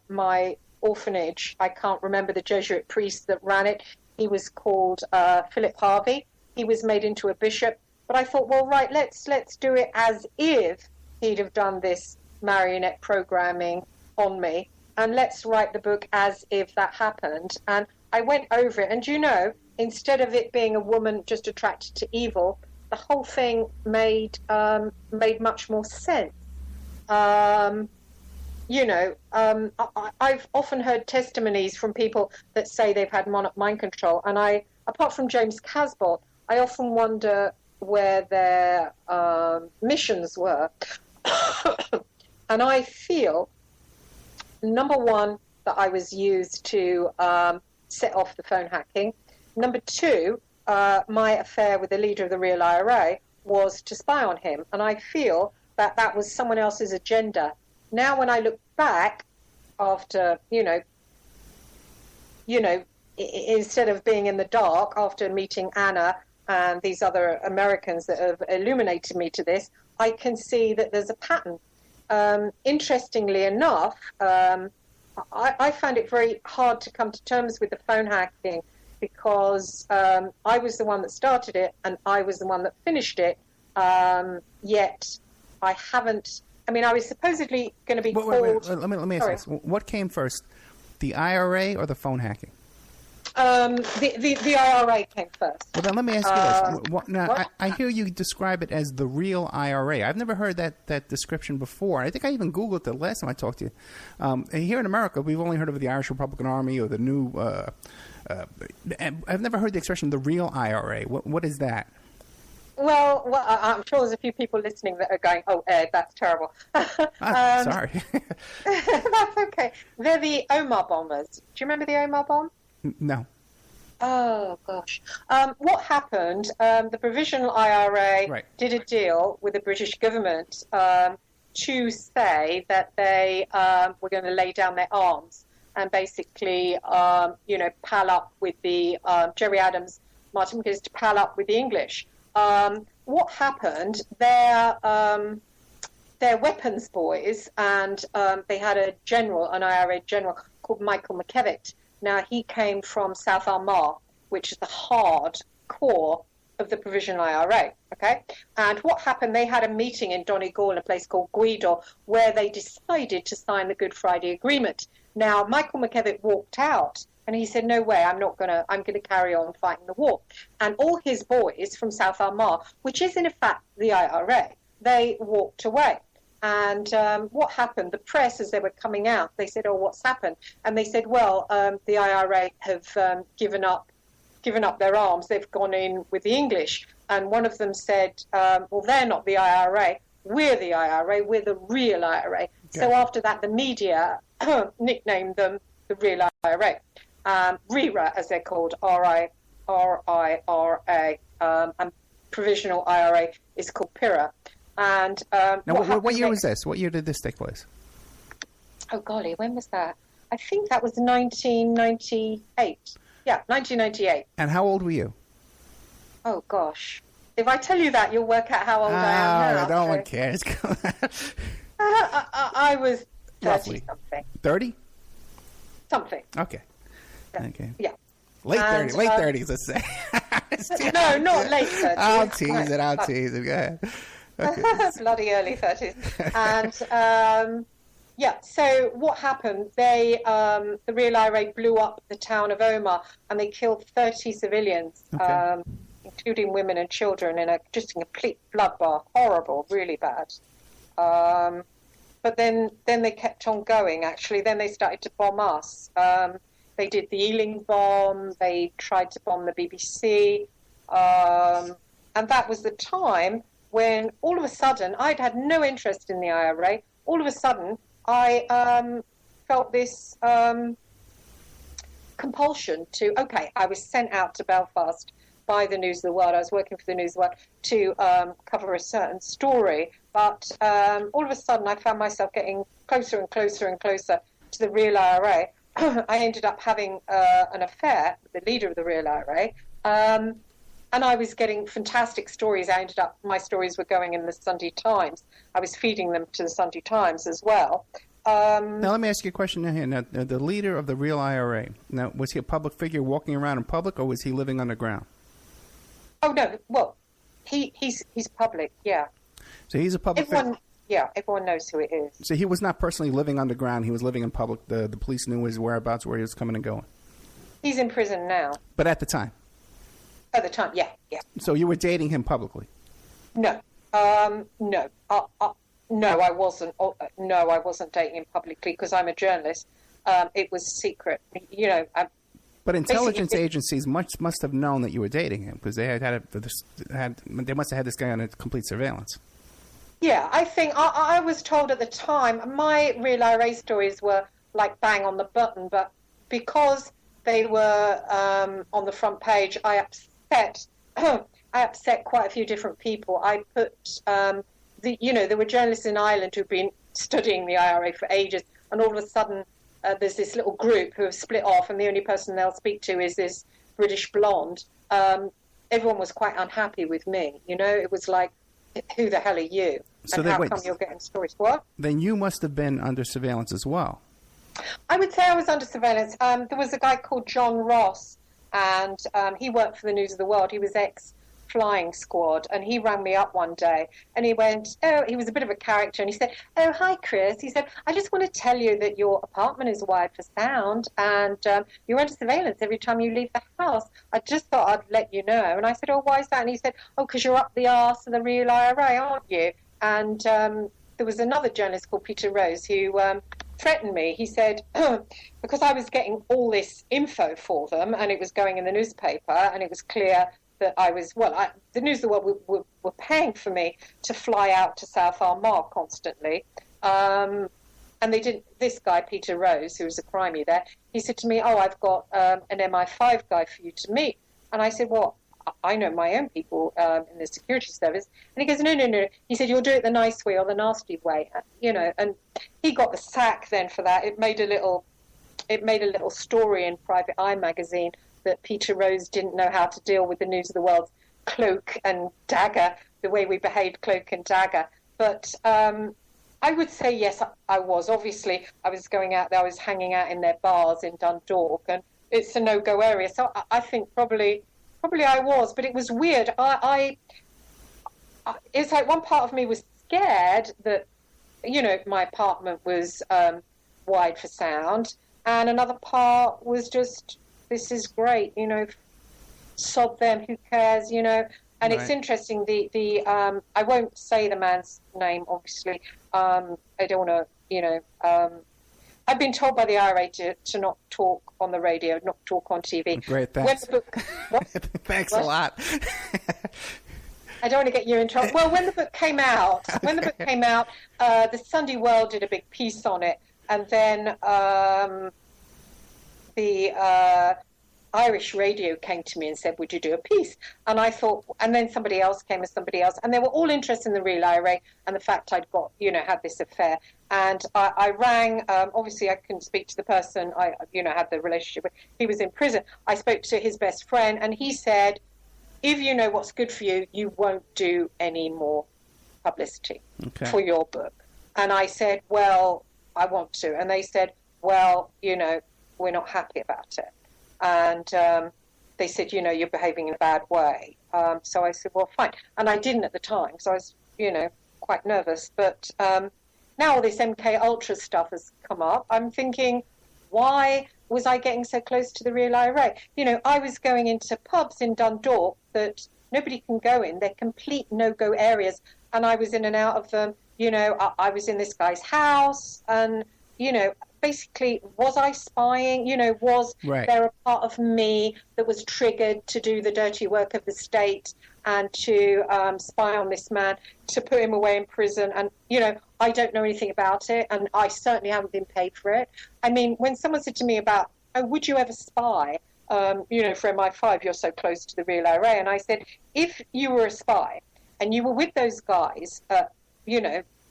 my orphanage. I can't remember the Jesuit priest that ran it. He was called Philip Harvey. He was made into a bishop. But I thought, well, right, let's do it as if he'd have done this marionette programming on me. And let's write the book as if that happened. And I went over it. And, you know, instead of it being a woman just attracted to evil, the whole thing made much more sense. I've often heard testimonies from people that say they've had monarch mind control. And apart from James Casbolt, I often wonder where their missions were. And I feel, number one, that I was used to set off the phone hacking. Number two, my affair with the leader of the real IRA was to spy on him. And I feel that was someone else's agenda. Now, when I look back after, instead of being in the dark after meeting Anna and these other Americans that have illuminated me to this, I can see that there's a pattern. Interestingly enough, I found it very hard to come to terms with the phone hacking because I was the one that started it and I was the one that finished it, yet I haven't... I mean, I was supposedly going to be called... Wait. Let me ask this. What came first, the IRA or the phone hacking? The IRA came first. Well, then let me ask you this. I hear you describe it as the real IRA. I've never heard that description before. I think I even Googled it the last time I talked to you. Here in America, we've only heard of the Irish Republican Army or the new... I've never heard the expression the real IRA. What is that? Well, I'm sure there's a few people listening that are going, "Oh, Ed, that's terrible." Sorry. That's okay. They're the Omar bombers. Do you remember the Omar bomb? No. Oh, gosh. What happened, the Provisional IRA did a deal with the British government to say that they were going to lay down their arms and basically, pal up with the Gerry Adams, Martin McGuinness, to pal up with the English. What happened, their weapons boys, and they had an IRA general called Michael McKevitt. Now, he came from South Armagh, which is the hard core of the Provisional IRA, okay? And what happened, they had a meeting in Donegal in a place called Gweedore where they decided to sign the Good Friday Agreement. Now, Michael McKevitt walked out and he said, "No way, I'm going to carry on fighting the war." And all his boys from South Armagh, which is in fact the IRA, they walked away. And what happened? The press, as they were coming out, they said, "Oh, what's happened?" And they said, "Well, the IRA have given up their arms. They've gone in with the English." And one of them said, "Well, they're not the IRA. we're the IRA, we're the real IRA. Okay. So after that, the media nicknamed them the real IRA. RIRA, as they're called, RIRA, and provisional IRA is called PIRA. And now, what year was this? What year did this take place? Oh, golly, when was that? I think that was 1998. Yeah, 1998. And how old were you? Oh, gosh. If I tell you that, you'll work out how old I am now. No one cares. I was 30-something. 30? Something. Okay. Okay. Yeah. Late 30s, let's say. No, not late 30s. I'll tease it. Go ahead. Okay. Bloody early 30s. And, so what happened, the Real IRA blew up the town of Omagh, and they killed 30 civilians, including women and children, in just a complete bloodbath. Horrible, really bad. But then they kept on going, actually. Then they started to bomb us. They did the Ealing bomb. They tried to bomb the BBC. And that was the time when all of a sudden, I'd had no interest in the IRA. All of a sudden, I felt this compulsion to, I was sent out to Belfast by the News of the World. I was working for the News of the World to cover a certain story. But all of a sudden, I found myself getting closer and closer and closer to the Real IRA. I ended up having an affair with the leader of the Real IRA. And I was getting fantastic stories. My stories were going in the Sunday Times. I was feeding them to the Sunday Times as well. Now, let me ask you a question here. Now, the leader of the Real IRA, now, was he a public figure walking around in public, or was he living underground? Oh, no. Well, he's public, yeah. So he's a public figure? Yeah, everyone knows who it is. So he was not personally living underground. He was living in public. The police knew his whereabouts, where he was coming and going. He's in prison now. But at the time? At the time, yeah. So you were dating him publicly? No. No, I wasn't. No, I wasn't dating him publicly because I'm a journalist. It was secret, But intelligence agencies must have known that you were dating him because they they must have had this guy on a complete surveillance. Yeah, I think I was told at the time my Real IRA stories were like bang on the button, but because they were on the front page, I upset quite a few different people. I put there were journalists in Ireland who've been studying the IRA for ages, and all of a sudden there's this little group who have split off, and the only person they'll speak to is this British blonde. Everyone was quite unhappy with me. It was like, who the hell are you? So and how come you're getting stories? What? Then you must have been under surveillance as well. I would say I was under surveillance. There was a guy called John Ross, and he worked for the News of the World. He was ex-flying squad, and he rang me up one day, and he went, he was a bit of a character, and he said, "Oh, hi, Chris." He said, "I just want to tell you that your apartment is wired for sound, and you're under surveillance every time you leave the house. I just thought I'd let you know." And I said, "Oh, why is that?" And he said, "Oh, because you're up the arse of the Real IRA, aren't you?" And there was another journalist called Peter Rose who threatened me. He said, because I was getting all this info for them, and it was going in the newspaper, and it was clear that I was, the News of the World were paying for me to fly out to South Armagh constantly. And they didn't, this guy, Peter Rose, who was a crimey there, he said to me, "Oh, I've got an MI5 guy for you to meet." And I said, "Well, I know my own people in the security service." And he goes, No. He said, "You'll do it the nice way or the nasty way." And he got the sack then for that. It made a little story in Private Eye magazine that Peter Rose didn't know how to deal with the News of the World's cloak and dagger, the way we behaved cloak and dagger. But I would say, yes, I was. Obviously, I was going out there, I was hanging out in their bars in Dundalk, and it's a no-go area. So I think probably I was, but it was weird. It's like one part of me was scared that, my apartment was wired for sound, and another part was just, this is great, sod them, who cares, And right. It's interesting, I won't say the man's name, obviously. I don't want to, I've been told by the IRA to not talk on the radio, not talk on TV. Great, thanks. Thanks a lot. I don't want to get you in trouble. Well, when the book came out, the Sunday World did a big piece on it, and then the Irish radio came to me and said, would you do a piece? And I thought, and then somebody else came, and they were all interested in the real IRA and the fact I'd got, had this affair. And I rang, obviously I couldn't speak to the person I, had the relationship with. He was in prison. I spoke to his best friend, and he said, if you know what's good for you, you won't do any more publicity for your book. And I said, well, I want to. And they said, well, we're not happy about it. And they said, you're behaving in a bad way. So I said, well, fine. And I didn't at the time, so I was, quite nervous. But now all this MK Ultra stuff has come up. I'm thinking, why was I getting so close to the real IRA? I was going into pubs in Dundalk that nobody can go in. They're complete no-go areas. And I was in and out of them. I was in this guy's house and, basically, was I spying? Was there a part of me that was triggered to do the dirty work of the state and to spy on this man, to put him away in prison? And, I don't know anything about it, and I certainly haven't been paid for it. I mean, when someone said to me about, would you ever spy, for MI5, you're so close to the real IRA? And I said, if you were a spy and you were with those guys,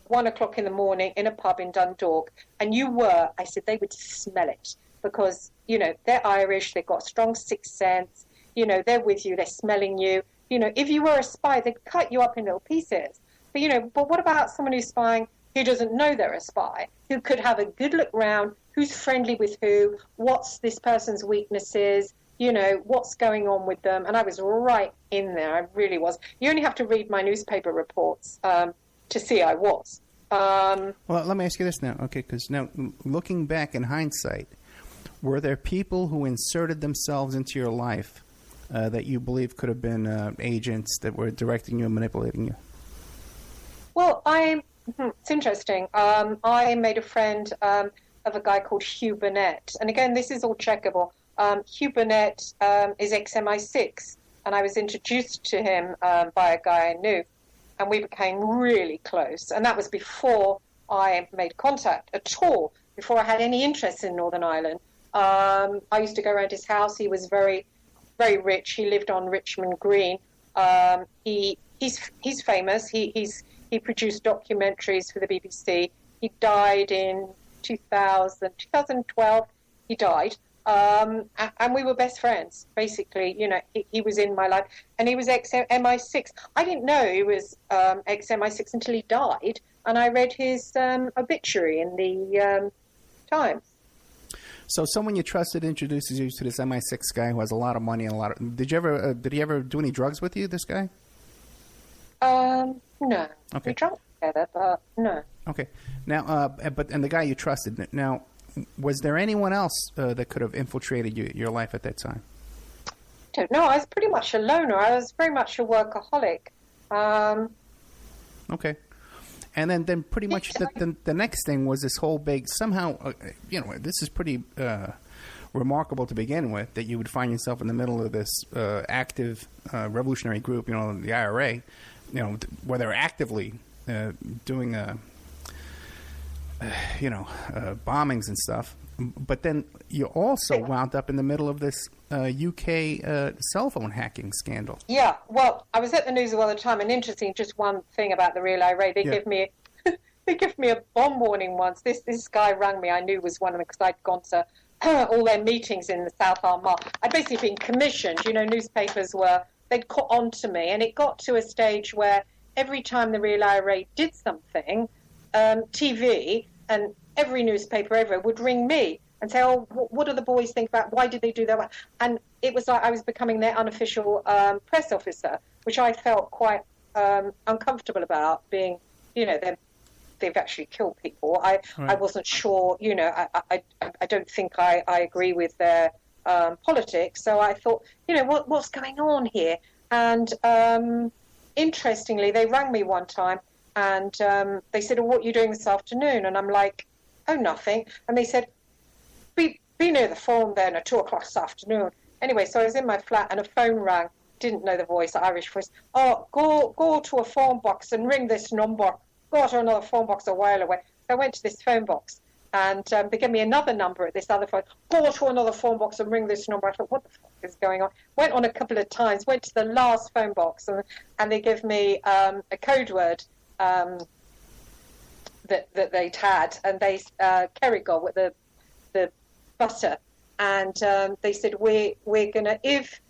1 o'clock in the morning in a pub in Dundalk, and I said, they would smell it because, they're Irish, they've got a strong sixth sense, they're with you, they're smelling you. If you were a spy, they'd cut you up in little pieces. But what about someone who's spying who doesn't know they're a spy, who could have a good look round, who's friendly with who, what's this person's weaknesses, what's going on with them? And I was right in there, I really was. You only have to read my newspaper reports to see I was. Well, let me ask you this now, okay, because now, looking back in hindsight, were there people who inserted themselves into your life that you believe could have been agents that were directing you and manipulating you? Well, it's interesting. I made a friend of a guy called Hugh Burnett, and again, this is all checkable. Hugh Burnett is ex-MI6, and I was introduced to him by a guy I knew. And we became really close. And that was before I made contact at all, before I had any interest in Northern Ireland. I used to go around his house. He was very, very rich. He lived on Richmond Green. He's famous. He produced documentaries for the BBC. He died in 2012. He died. And we were best friends, basically. He was in my life, and he was ex-MI6. I didn't know he was ex-MI6 until he died, and I read his obituary in the Times. So someone you trusted introduces you to this MI6 guy who has a lot of money and a lot of... Did he ever do any drugs with you, this guy? No. Okay. We drank together, but no. Okay. Now, and the guy you trusted, now... Was there anyone else that could have infiltrated your life at that time? I don't know. I was pretty much a loner. I was very much a workaholic. Okay. And then pretty much the next thing was this whole big, somehow, this is pretty remarkable to begin with, that you would find yourself in the middle of this active revolutionary group, the IRA, where they're actively doing bombings and stuff. But then you also wound up in the middle of this UK cell phone hacking scandal. Yeah, well, I was at the news all the time, and interesting, just one thing about the real IRA, they give me a bomb warning once. This guy rang me, I knew was one of them because I'd gone to all their meetings in the South Armagh. I'd basically been commissioned, newspapers they'd caught on to me, and it got to a stage where every time the real IRA did something, TV and every newspaper ever would ring me and say, oh, what do the boys think about, why did they do that? And it was like I was becoming their unofficial press officer, which I felt quite uncomfortable about, being, they've actually killed people. I wasn't sure, I don't think I agree with their politics. So I thought, what's going on here? And interestingly, they rang me one time, and they said, what are you doing this afternoon? And I'm like, oh, nothing. And they said, be near the phone then at 2 o'clock this afternoon. Anyway, so I was in my flat, and a phone rang, didn't know the voice, the Irish voice. Oh, go to a phone box and ring this number. Go to another phone box a while away. So I went to this phone box, and they gave me another number at this other phone. Go to another phone box and ring this number. I thought, what the fuck is going on? Went on a couple of times, went to the last phone box, and they give me a code word that they'd had, and they Kerrygold with the butter, and they said we're gonna if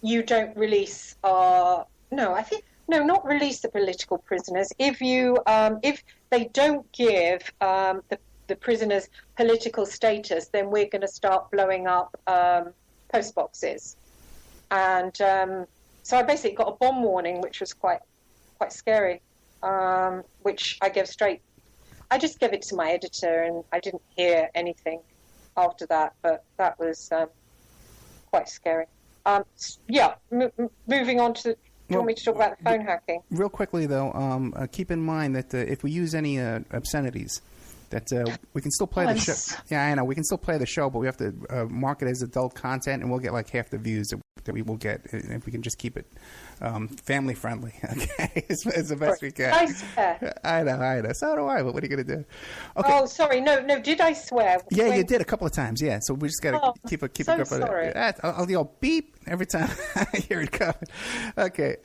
you don't release not release the political prisoners. If they don't give the prisoners political status, then we're going to start blowing up post boxes. And so I basically got a bomb warning, which was quite scary, which I gave straight. I just gave it to my editor, and I didn't hear anything after that. But that was quite scary. Moving on to. Do you want me to talk about the phone hacking? Real quickly, though, keep in mind that if we use any obscenities, that we can still play the show. Yeah, I know. We can still play the show, but we have to mark it as adult content, and we'll get like half the views that we will get if we can just keep it family friendly. Okay, it's the best we can. I swear. I know. So do I. But what are you going to do? Okay. Oh, sorry. No. Did I swear? Yeah, you did a couple of times. Yeah, so we just got to keep a grip on it. I'll yell beep every time I hear it coming. Okay.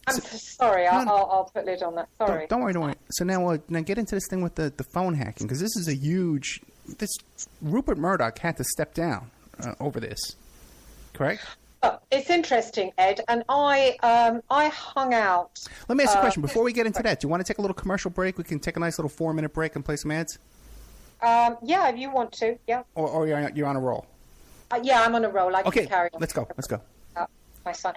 I'm sorry. I'll put lid on that. Sorry. Don't worry. So now get into this thing with the phone hacking, because this is a huge. Rupert Murdoch had to step down over this. Correct? It's interesting, Ed, and I hung out. Let me ask you a question before we get into that. Do you want to take a little commercial break? We can take a nice little 4-minute break and play some ads. Yeah, if you want to. Yeah. Or you're on a roll. Yeah, I'm on a roll. I can carry on. Let's go. My son.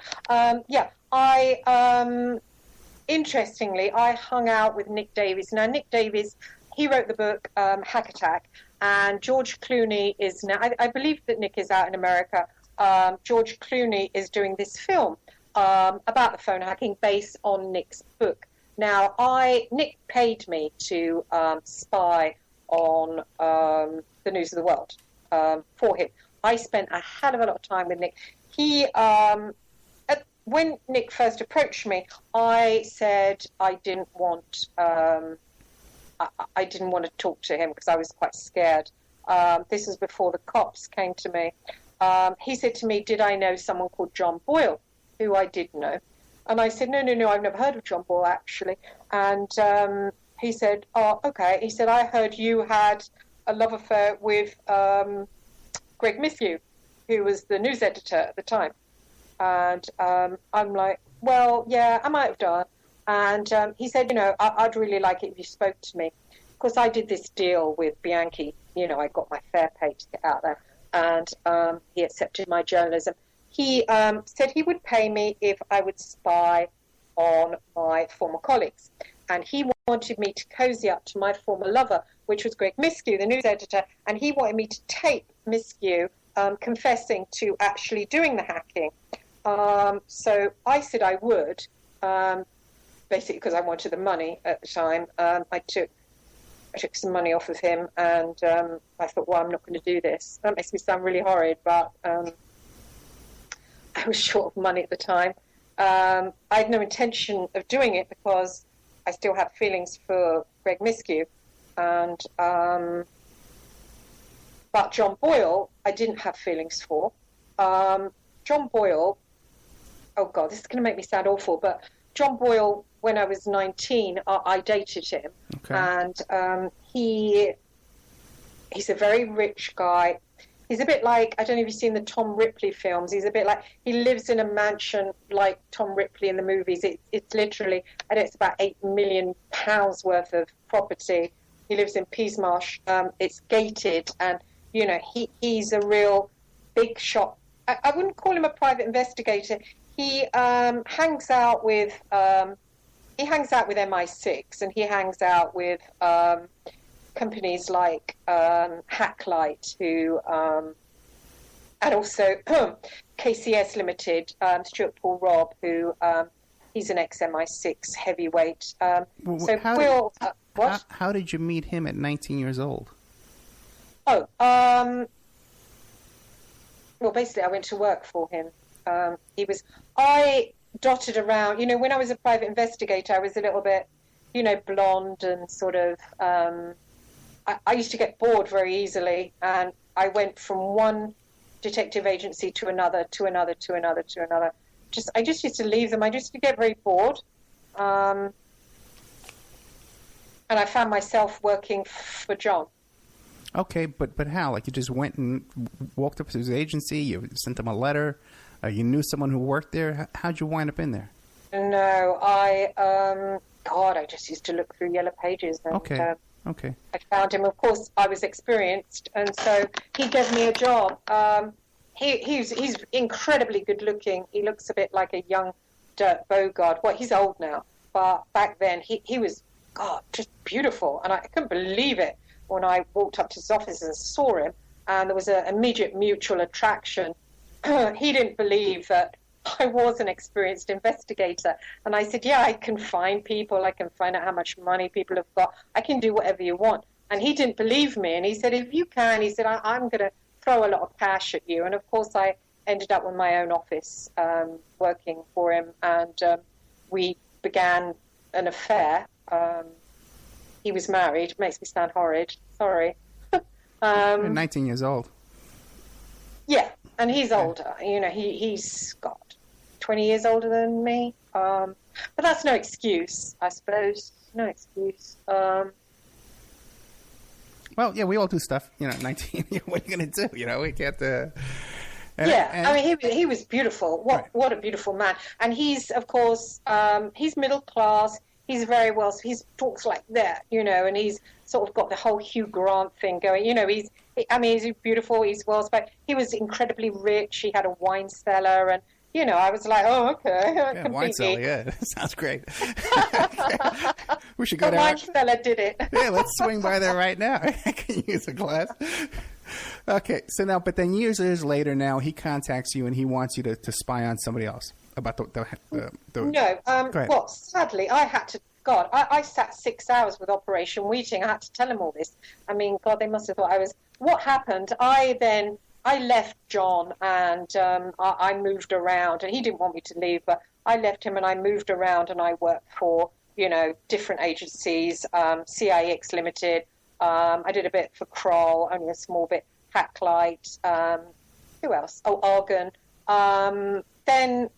Interestingly, I hung out with Nick Davies. Now, Nick Davies, he wrote the book Hack Attack, and George Clooney is now. I believe that Nick is out in America. George Clooney is doing this film about the phone hacking based on Nick's book. Now, Nick paid me to spy on the news of the world for him. I spent a hell of a lot of time with Nick. He, when Nick first approached me, I said I didn't want to talk to him because I was quite scared. This was before the cops came to me. He said to me, did I know someone called John Boyle, who I did know? And I said, no, I've never heard of John Boyle, actually. And he said, oh, okay. He said, I heard you had a love affair with Greg Mithew, who was the news editor at the time. And I'm like, well, yeah, I might have done. And he said, I'd really like it if you spoke to me. Of course, I did this deal with Bianchi. I got my fair pay to get out there. And he accepted my journalism. He said he would pay me if I would spy on my former colleagues. And he wanted me to cozy up to my former lover, which was Greg Mithew, the news editor, and he wanted me to tape Mithew confessing to actually doing the hacking. So I said I would, basically because I wanted the money at the time. I took some money off of him, and I thought, well, I'm not going to do this. That makes me sound really horrid, but I was short of money at the time. I had no intention of doing it because I still had feelings for Greg Mithew, and but John Boyle, I didn't have feelings for. John Boyle, oh God, this is going to make me sound awful, but John Boyle, when I was 19, I dated him. Okay. And he's a very rich guy. He's a bit like, I don't know if you've seen the Tom Ripley films. He's a bit like, he lives in a mansion like Tom Ripley in the movies. It's literally, I know it's about £8 million worth of property. He lives in Peasmarsh. It's gated, and, he's a real big shot. I wouldn't call him a private investigator. He hangs out with MI6, and he hangs out with companies like Hacklight, who and also KCS Limited, Stuart Paul Robb, who he's an ex-MI6 heavyweight. How did you meet him at 19 years old? Well, well, basically, I went to work for him. I dotted around, when I was a private investigator, I was a little bit, blonde and sort of, I used to get bored very easily, and I went from one detective agency to another, to another, to another, to another. I just used to leave them. I just used to get very bored. And I found myself working for John. Okay, but how? Like, you just went and walked up to his agency, you sent him a letter, you knew someone who worked there. How'd you wind up in there? No, I just used to look through Yellow Pages. And, okay. I found him. Of course, I was experienced, and so he gave me a job. He's incredibly good looking. He looks a bit like a young Dirk Bogarde. Well, he's old now, but back then he was, God, just beautiful. And I couldn't believe it when I walked up to his office and saw him, and there was an immediate mutual attraction. He didn't believe that I was an experienced investigator. And I said, yeah, I can find people. I can find out how much money people have got. I can do whatever you want. And he didn't believe me. And he said, if you can, he said, I'm going to throw a lot of cash at you. And, of course, I ended up with my own office working for him. And we began an affair. He was married. Makes me sound horrid. Sorry. You're 19 years old. Yeah, and he's older. He's got 20 years older than me. But that's no excuse, I suppose. No excuse. Well, yeah, we all do stuff. 19. What are you going to do? We can't. I mean, he was beautiful. What a beautiful man. And he's, of course, he's middle class. He's very well. He talks like that, and he's sort of got the whole Hugh Grant thing going. He's beautiful. He's well spoken. He was incredibly rich. He had a wine cellar, and I was like, oh, okay. Yeah, wine cellar. Yeah, sounds great. We should go there. The wine cellar did it. Yeah, let's swing by there right now. I can use a glass. Okay, so now, but then years later, now he contacts you and he wants you to spy on somebody else. About the No, well, sadly, I had to, God, I sat 6 hours with Operation Wheating. I had to tell him all this. I mean, God, they must have thought I was, what happened, I left John and I moved around, and he didn't want me to leave, but I left him and I moved around and I worked for, different agencies, CIX Limited. I did a bit for Kroll, only a small bit, Hacklight, who else? Oh, Argon. Then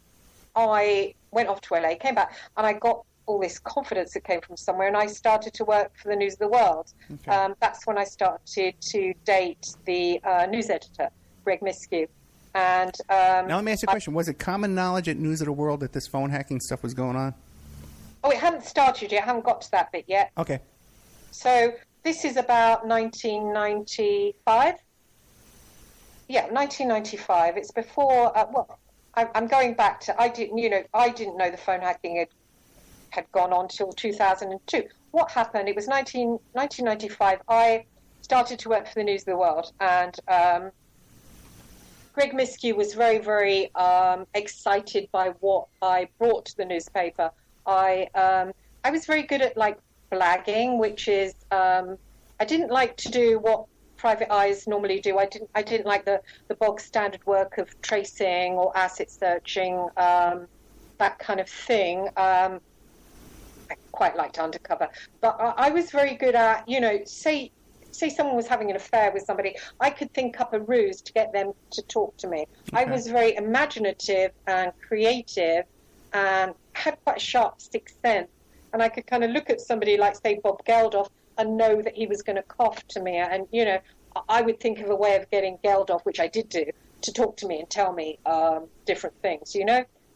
I went off to LA, came back, and I got all this confidence that came from somewhere, and I started to work for the News of the World. Okay. That's when I started to date the news editor, Greg Miskew. And now let me ask you a question. Was it common knowledge at News of the World that this phone hacking stuff was going on? Oh, it hadn't started yet. I haven't got to that bit yet. Okay. So this is about 1995. Yeah, 1995. It's before, I'm going back to, I didn't know the phone hacking had gone on till 2002. What happened? It was 1995. I started to work for the News of the World, and Greg Miskew was very, very excited by what I brought to the newspaper. I was very good at blagging, which is I didn't like to do what private eyes normally do. I didn't like the bog standard work of tracing or asset searching, that kind of thing. I quite liked undercover, but I was very good at, say someone was having an affair with somebody, I could think up a ruse to get them to talk to me. Okay. I was very imaginative and creative and had quite a sharp sixth sense, and I could kind of look at somebody like, say, Bob Geldof, and know that he was going to cough to me. And, I would think of a way of getting Geldof, which I did do, to talk to me and tell me different things,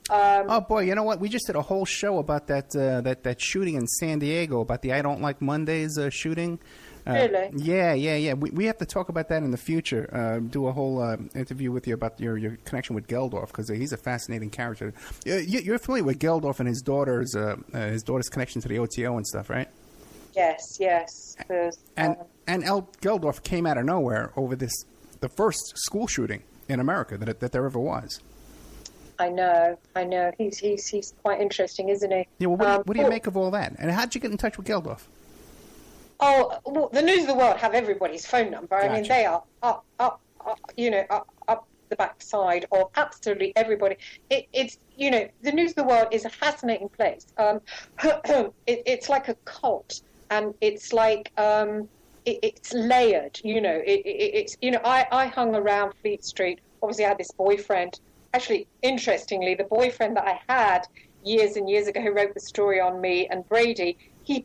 oh, boy, you know what? We just did a whole show about that shooting in San Diego, about the I Don't Like Mondays shooting. Really? Yeah. We have to talk about that in the future. Do a whole interview with you about your connection with Geldof, because he's a fascinating character. You're familiar with Geldof and his daughter's connection to the OTO and stuff, right? Yes. And Geldof came out of nowhere over the first school shooting in America that there ever was. I know. He's quite interesting, isn't he? Yeah. Well, what do you make of all that? And how did you get in touch with Geldof? Oh, well, the News of the World have everybody's phone number. Gotcha. I mean, they are up the backside of absolutely everybody. It's, the News of the World is a fascinating place. It's like a cult, and it's like, it's layered, I hung around Fleet Street. Obviously, I had this boyfriend. Actually, interestingly, the boyfriend that I had years and years ago who wrote the story on me and Brady, he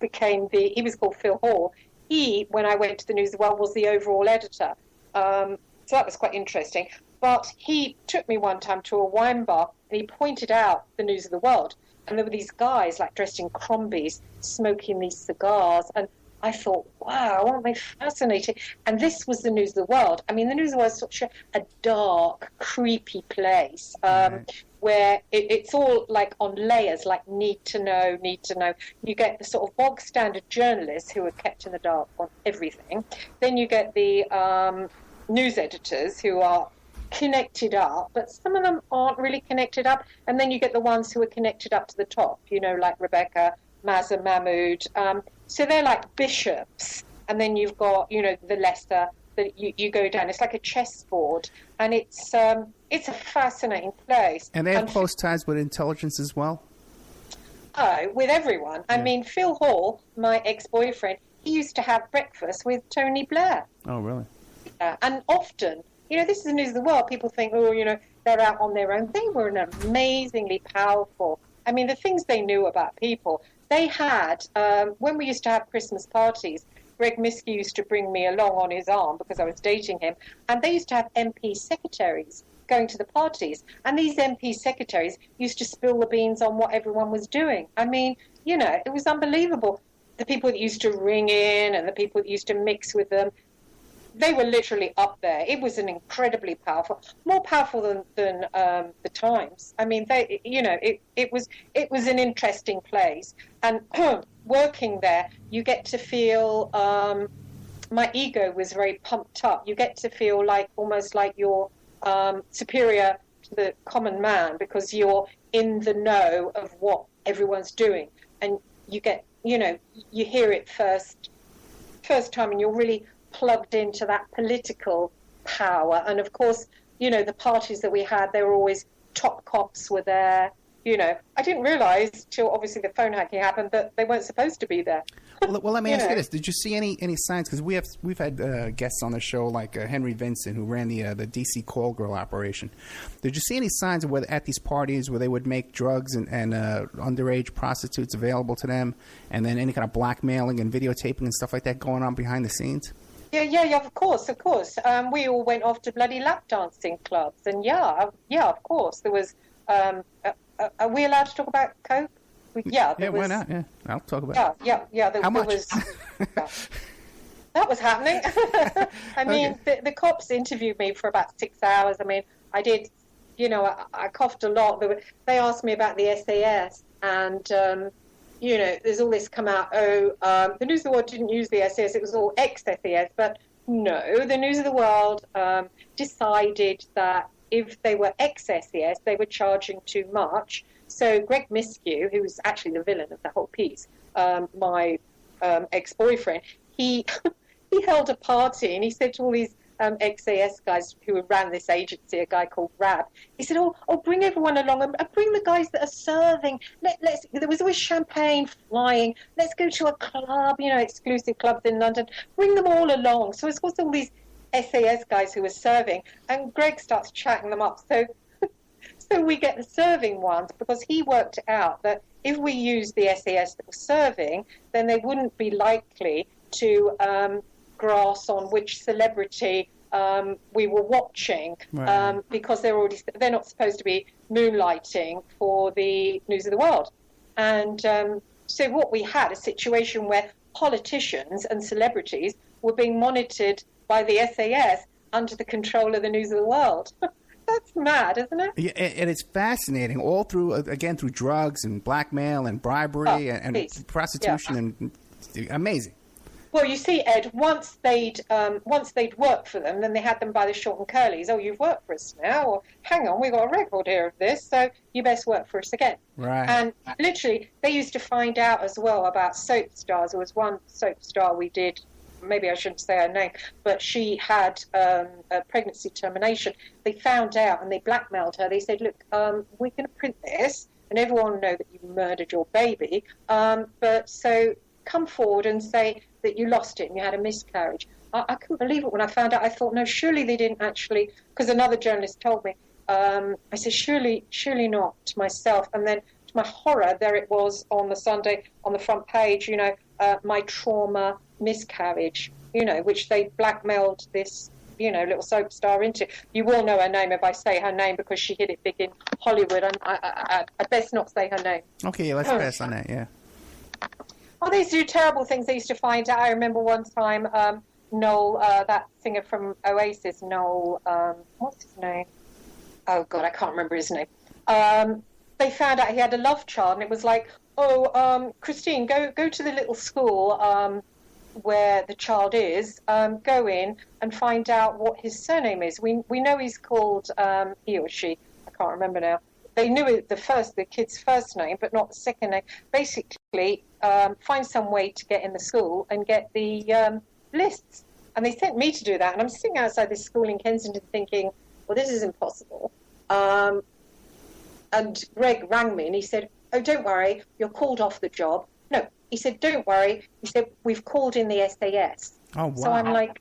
was called Phil Hall. He, when I went to the News of the World, was the overall editor. So that was quite interesting. But he took me one time to a wine bar and he pointed out the News of the World. And there were these guys like dressed in crombies smoking these cigars. And I thought, wow, aren't they fascinating? And this was the News of the World. I mean, the News of the World is such a dark, creepy place where it's all like on layers, like need to know. You get the sort of bog standard journalists who are kept in the dark on everything. Then you get the news editors who are connected up, but some of them aren't really connected up. And then you get the ones who are connected up to the top, like Rebecca, Mazza Mahmood. So they're like bishops. And then you've got, the lesser that you go down. It's like a chessboard. And it's a fascinating place. And they have close ties with intelligence as well? Oh, with everyone. Yeah. I mean, Phil Hall, my ex-boyfriend, he used to have breakfast with Tony Blair. Oh, really? Yeah. And often, this is the News of the World. People think, they're out on their own. They were amazingly powerful. I mean, the things they knew about people. They had, when we used to have Christmas parties, Greg Miske used to bring me along on his arm because I was dating him, and they used to have MP secretaries going to the parties, and these MP secretaries used to spill the beans on what everyone was doing. I mean, it was unbelievable. The people that used to ring in and the people that used to mix with them, they were literally up there. It was an incredibly powerful, more powerful than the Times. I mean, it was an interesting place. And working there, you get to feel, my ego was very pumped up. You get to feel like almost like you're superior to the common man because you're in the know of what everyone's doing. And you get, you hear it first time, and you're really plugged into that political power. And of course, the parties that we had, they were always top cops were there. I didn't realize till obviously the phone hacking happened that they weren't supposed to be there. Well, let me ask you this: did you see any signs? Because we've had guests on the show like Henry Vincent, who ran the DC Call Girl operation. Did you see any signs of whether at these parties where they would make drugs and underage prostitutes available to them, and then any kind of blackmailing and videotaping and stuff like that going on behind the scenes? Yeah, of course. We all went off to bloody lap dancing clubs, and of course there was. Are we allowed to talk about coke? Why not? Yeah, I'll talk about it. Yeah. How much? That was happening. I mean, the cops interviewed me for about 6 hours. I mean, I did, I coughed a lot. They asked me about the SAS, and, there's all this come out, the News of the World didn't use the SAS, it was all ex-SAS, but no, the News of the World decided that if they were ex-SAS, they were charging too much. So Greg Miske, who was actually the villain of the whole piece, my ex-boyfriend, he held a party and he said to all these ex-SAS guys who ran this agency, a guy called Rab, he said, oh, bring everyone along and bring the guys that are serving. There was always champagne flying. Let's go to a club, exclusive clubs in London. Bring them all along. So it was all these SAS guys who were serving, and Greg starts chatting them up. So we get the serving ones because he worked out that if we used the SAS that was serving, then they wouldn't be likely to grass on which celebrity we were watching, right. Because they're not supposed to be moonlighting for the News of the World. And so what we had a situation where politicians and celebrities were being monitored by the SAS under the control of the News of the World. That's mad, isn't it? Yeah, and it's fascinating. All through drugs and blackmail and bribery and prostitution and amazing. Well, you see, Ed, once they'd worked for them, then they had them by the short and curlies. Oh, you've worked for us now. Or, hang on, we've got a record here of this, so you best work for us again. Right. And literally, they used to find out as well about soap stars. There was one soap star we did maybe I shouldn't say her name, but she had a pregnancy termination. They found out and they blackmailed her. They said, look, we're going to print this and everyone will know that you murdered your baby. But so come forward and say that you lost it and you had a miscarriage. I couldn't believe it when I found out. I thought, no, surely they didn't actually, because another journalist told me. I said, surely not, to myself. And then to my horror, there it was on the Sunday on the front page, my trauma miscarriage, which they blackmailed this, little soap star into. You will know her name if I say her name because she hit it big in Hollywood. And I best not say her name. Okay, let's pass on that, yeah. Oh, they used to do terrible things. They used to find out. I remember one time, Noel, that singer from Oasis, Noel, what's his name? Oh, God, I can't remember his name. They found out he had a love child, and it was like, Christine, go to the little school where the child is, go in and find out what his surname is. We know he's called he or she. I can't remember now. They knew the kid's first name, but not the second name. Basically, find some way to get in the school and get the lists. And they sent me to do that. And I'm sitting outside this school in Kensington thinking, well, this is impossible. And Greg rang me and he said, oh, don't worry, you're called off the job. No, he said, don't worry. He said, we've called in the SAS. Oh, wow. So I'm like,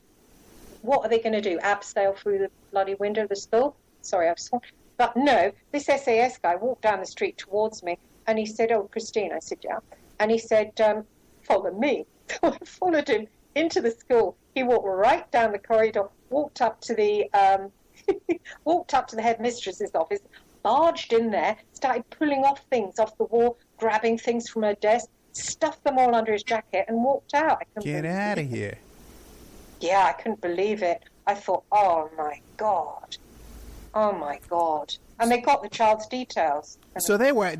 what are they going to do? Abseil through the bloody window of the school? Sorry, I've sworn. But no, this SAS guy walked down the street towards me and he said, oh, Christine. I said, yeah. And he said, follow me. So I followed him into the school. He walked right down the corridor, walked up to the headmistress's office, barged in there, started pulling off things off the wall, grabbing things from her desk, stuffed them all under his jacket and walked out. Get out of here. Yeah, I couldn't believe it. I thought, oh, my God. Oh, my God. And they got the child's details. So they were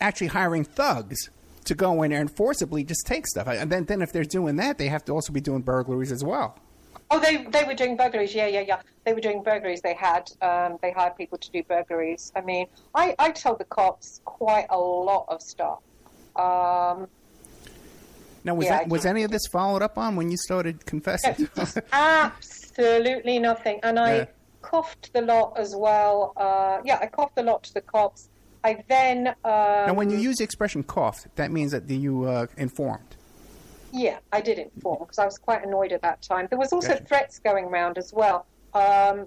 actually hiring thugs to go in there and forcibly just take stuff. And then if they're doing that, they have to also be doing burglaries as well. Oh, they were doing burglaries. Yeah. They were doing burglaries. They hired people to do burglaries. I mean, I told the cops quite a lot of stuff. Now, was any of this followed up on when you started confessing? Absolutely nothing. And I coughed the lot as well. I coughed the lot to the cops. I then... now, when you use the expression coughed, that means that you informed. Yeah, I did inform because I was quite annoyed at that time. There was also threats going around as well. I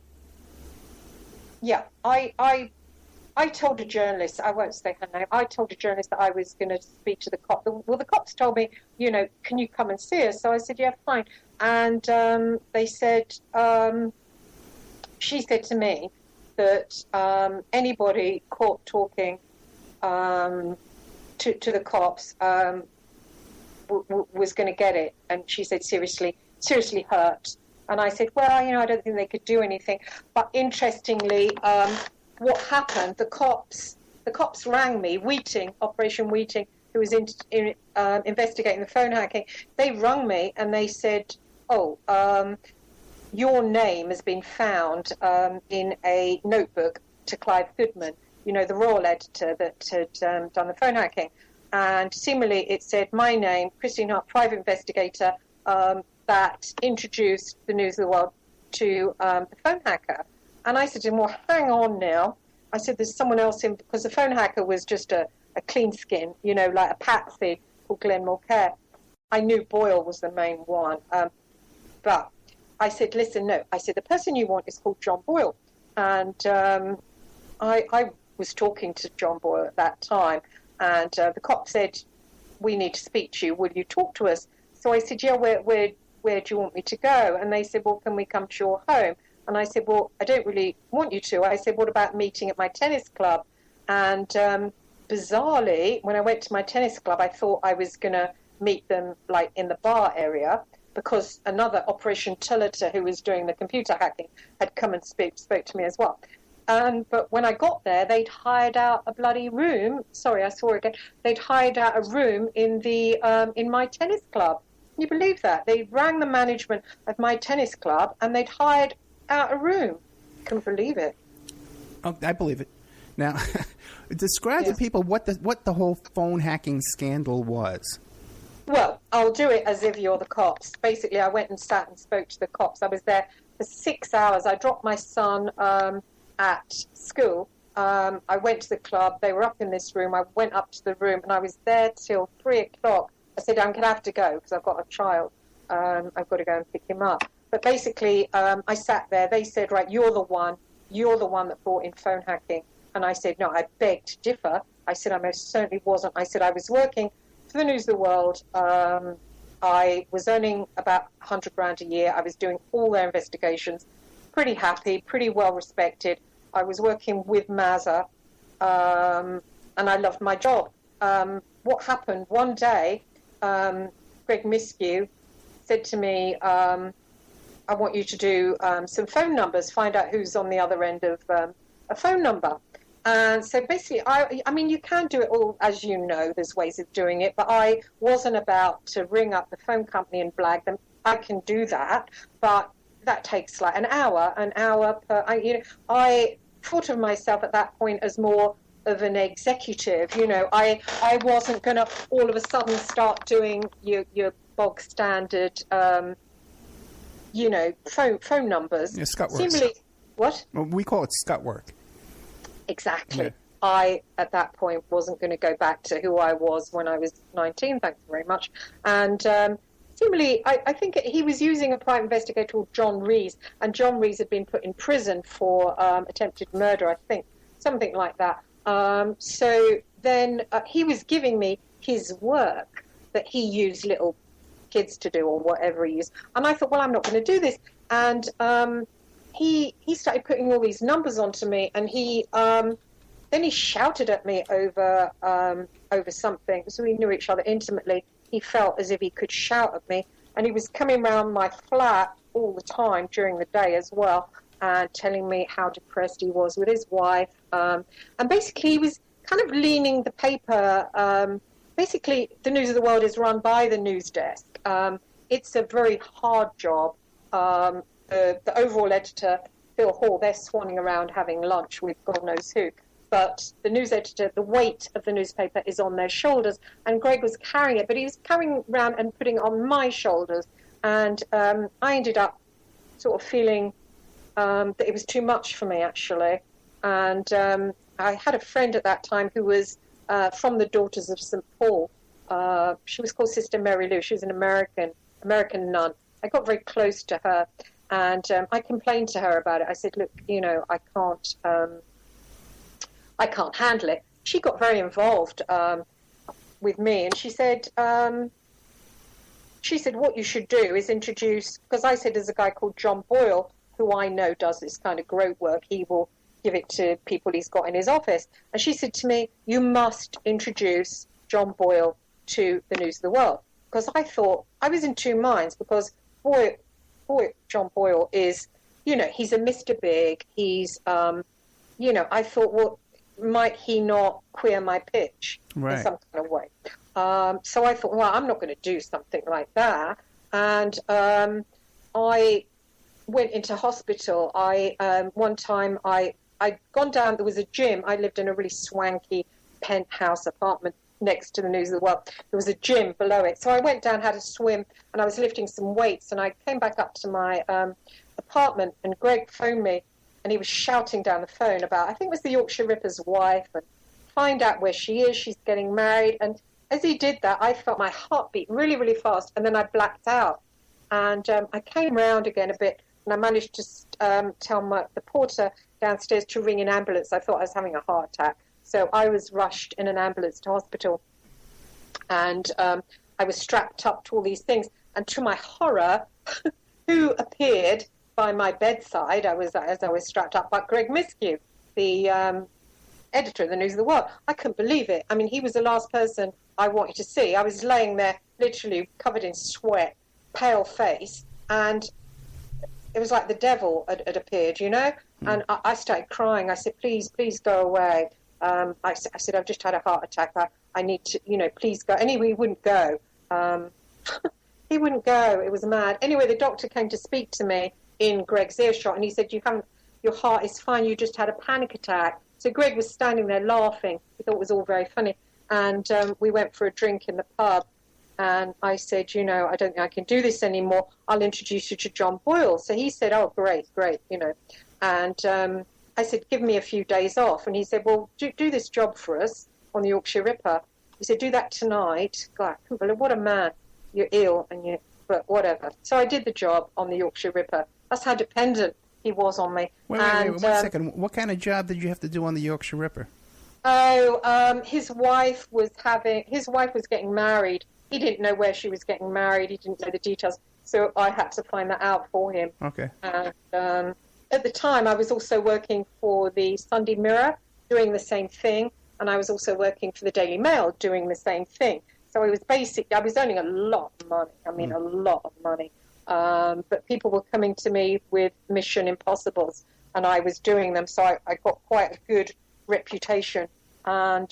told a journalist, I won't say her name, I told a journalist that I was going to speak to the cops. Well, the cops told me, can you come and see us? So I said, yeah, fine. And they said, she said to me that anybody caught talking to the cops was going to get it. And she said, seriously hurt. And I said, well, I don't think they could do anything. But interestingly, what happened, the cops rang me, Operation Wheating, who was investigating the phone hacking. They rang me and they said, your name has been found in a notebook to Clive Goodman, the royal editor that had done the phone hacking. And similarly, it said my name, Christine Hart, private investigator, that introduced the News of the World to the phone hacker. And I said to him, well, hang on now. I said, there's someone else in, because the phone hacker was just a clean skin, like a patsy called Glenn Mulcair. I knew Boyle was the main one. But I said, listen, no. I said, the person you want is called John Boyle. And I was talking to John Boyle at that time. And the cop said, we need to speak to you. Will you talk to us? So I said, yeah, where do you want me to go? And they said, well, can we come to your home? And I said, well, I don't really want you to. I said, what about meeting at my tennis club? And bizarrely, when I went to my tennis club, I thought I was going to meet them like in the bar area because another Operation Tulliter who was doing the computer hacking had come and spoke to me as well. But when I got there, they'd hired out a bloody room. Sorry, I saw it again. They'd hired out a room in my tennis club. Can you believe that? They rang the management of my tennis club and they'd hired out a room. Couldn't believe it. Oh, I believe it. Now, describe to people what the whole phone hacking scandal was. Well, I'll do it as if you're the cops. Basically, I went and sat and spoke to the cops. I was there for 6 hours. I dropped my son at school. I went to the club. They were up in this room. I went up to the room, and I was there till 3 o'clock. I said, I'm going to have to go because I've got a child. I've got to go and pick him up. But basically, I sat there. They said, right, you're the one that brought in phone hacking. And I said, no, I beg to differ. I said, I most certainly wasn't. I said, I was working for the News of the World. I was earning about 100 grand a year. I was doing all their investigations. Pretty happy, pretty well respected. I was working with Mazza, and I loved my job. What happened one day, Greg Miskew said to me, I want you to do some phone numbers, find out who's on the other end of a phone number. And so basically, I mean, you can do it all, as you know, there's ways of doing it, but I wasn't about to ring up the phone company and blag them. I can do that, but that takes like an hour per, I thought of myself at that point as more of an executive. I wasn't going to all of a sudden start doing your bog standard, phone numbers. Yeah, scut work. Seemingly, what? Well, we call it scut work. Exactly. Yeah. I, at that point, wasn't going to go back to who I was when I was 19, thanks very much. And similarly, I think he was using a private investigator called John Rees, and John Rees had been put in prison for attempted murder, I think, something like that. So then he was giving me his work that he used little kids to do or whatever he used. And I thought, well, I'm not going to do this. And he started putting all these numbers onto me, and then he shouted at me over something. So we knew each other intimately. He felt as if he could shout at me, and he was coming around my flat all the time during the day as well, and telling me how depressed he was with his wife. And basically, he was kind of leaning the paper. Basically, the News of the World is run by the news desk. It's a very hard job. The overall editor, Phil Hall, they're swanning around having lunch with God knows who. But the news editor, the weight of the newspaper is on their shoulders. And Greg was carrying it, but he was carrying around and putting it on my shoulders. And I ended up sort of feeling that it was too much for me, actually. And I had a friend at that time who was from the Daughters of St. Paul. She was called Sister Mary Lou. She was an American nun. I got very close to her. And I complained to her about it. I said, look, I can't handle it. She got very involved with me, and she said, what you should do is introduce, because I said there's a guy called John Boyle, who I know does this kind of growth work. He will give it to people he's got in his office. And she said to me, you must introduce John Boyle to the News of the World. Because I thought, I was in two minds, because John Boyle is, he's a Mr. Big. He's, I thought, well, might he not queer my pitch in some kind of way? So I thought, well, I'm not going to do something like that. And I went into hospital. One time I'd gone down, there was a gym. I lived in a really swanky penthouse apartment next to the News of the World. There was a gym below it. So I went down, had a swim, and I was lifting some weights, and I came back up to my apartment, and Greg phoned me, and he was shouting down the phone about, I think it was the Yorkshire Ripper's wife, and find out where she is, she's getting married. And as he did that, I felt my heart beat really, really fast, and then I blacked out. And I came round again a bit, and I managed to tell the porter downstairs to ring an ambulance. I thought I was having a heart attack. So I was rushed in an ambulance to hospital, and I was strapped up to all these things. And to my horror, who appeared by my bedside, as I was strapped up, but Greg Miskew, the editor of the News of the World. I couldn't believe it. I mean, he was the last person I wanted to see. I was laying there, literally covered in sweat, pale face, and it was like the devil had appeared, And I started crying. I said, please go away. I said, I've just had a heart attack. I need to, please go. Anyway, he wouldn't go. He wouldn't go. It was mad. Anyway, the doctor came to speak to me in Greg's earshot, and he said, your heart is fine. You just had a panic attack. So Greg was standing there laughing. He thought it was all very funny. And we went for a drink in the pub. And I said, I don't think I can do this anymore. I'll introduce you to John Boyle. So he said, oh, great. And I said, give me a few days off. And he said, well, do this job for us on the Yorkshire Ripper. He said, do that tonight. God, I couldn't believe, what a man. You're ill, but whatever. So I did the job on the Yorkshire Ripper. That's how dependent he was on me. Wait, 1 second. What kind of job did you have to do on the Yorkshire Ripper? Oh, his wife was getting married. He didn't know where she was getting married. He didn't know the details. So I had to find that out for him. Okay. And at the time, I was also working for the Sunday Mirror, doing the same thing. And I was also working for the Daily Mail, doing the same thing. So I was earning a lot of money. A lot of money. But people were coming to me with Mission Impossibles, and I was doing them. So I got quite a good reputation. And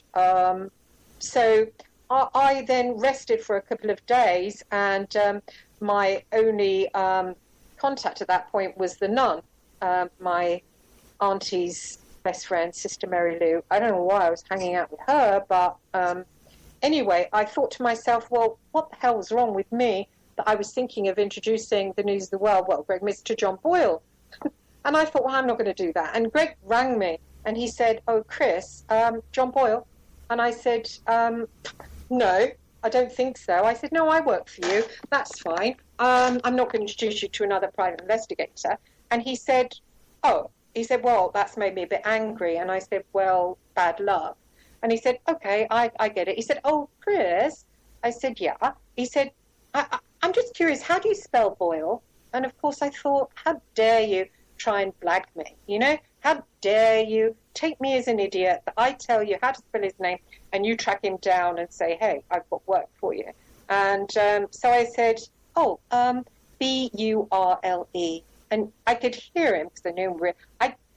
so I then rested for a couple of days, and my only contact at that point was the nun, my auntie's best friend, Sister Mary Lou. I don't know why I was hanging out with her, but anyway, I thought to myself, well, what the hell was wrong with me that I was thinking of introducing the News of the World, Greg, Mr. John Boyle. And I thought, well, I'm not going to do that. And Greg rang me, and he said, oh, Chris, John Boyle. And I said, no, I don't think so. I said, no, I work for you. That's fine. I'm not going to introduce you to another private investigator. And he said, well, that's made me a bit angry. And I said, well, bad luck. And he said, okay, I get it. He said, oh, Chris. I said, yeah. He said, I'm just curious, how do you spell Boyle? And, of course, I thought, how dare you try and blag me, How dare you take me as an idiot that I tell you how to spell his name and you track him down and say, hey, I've got work for you. And so I said, B-U-R-L-E. And I could hear him because I knew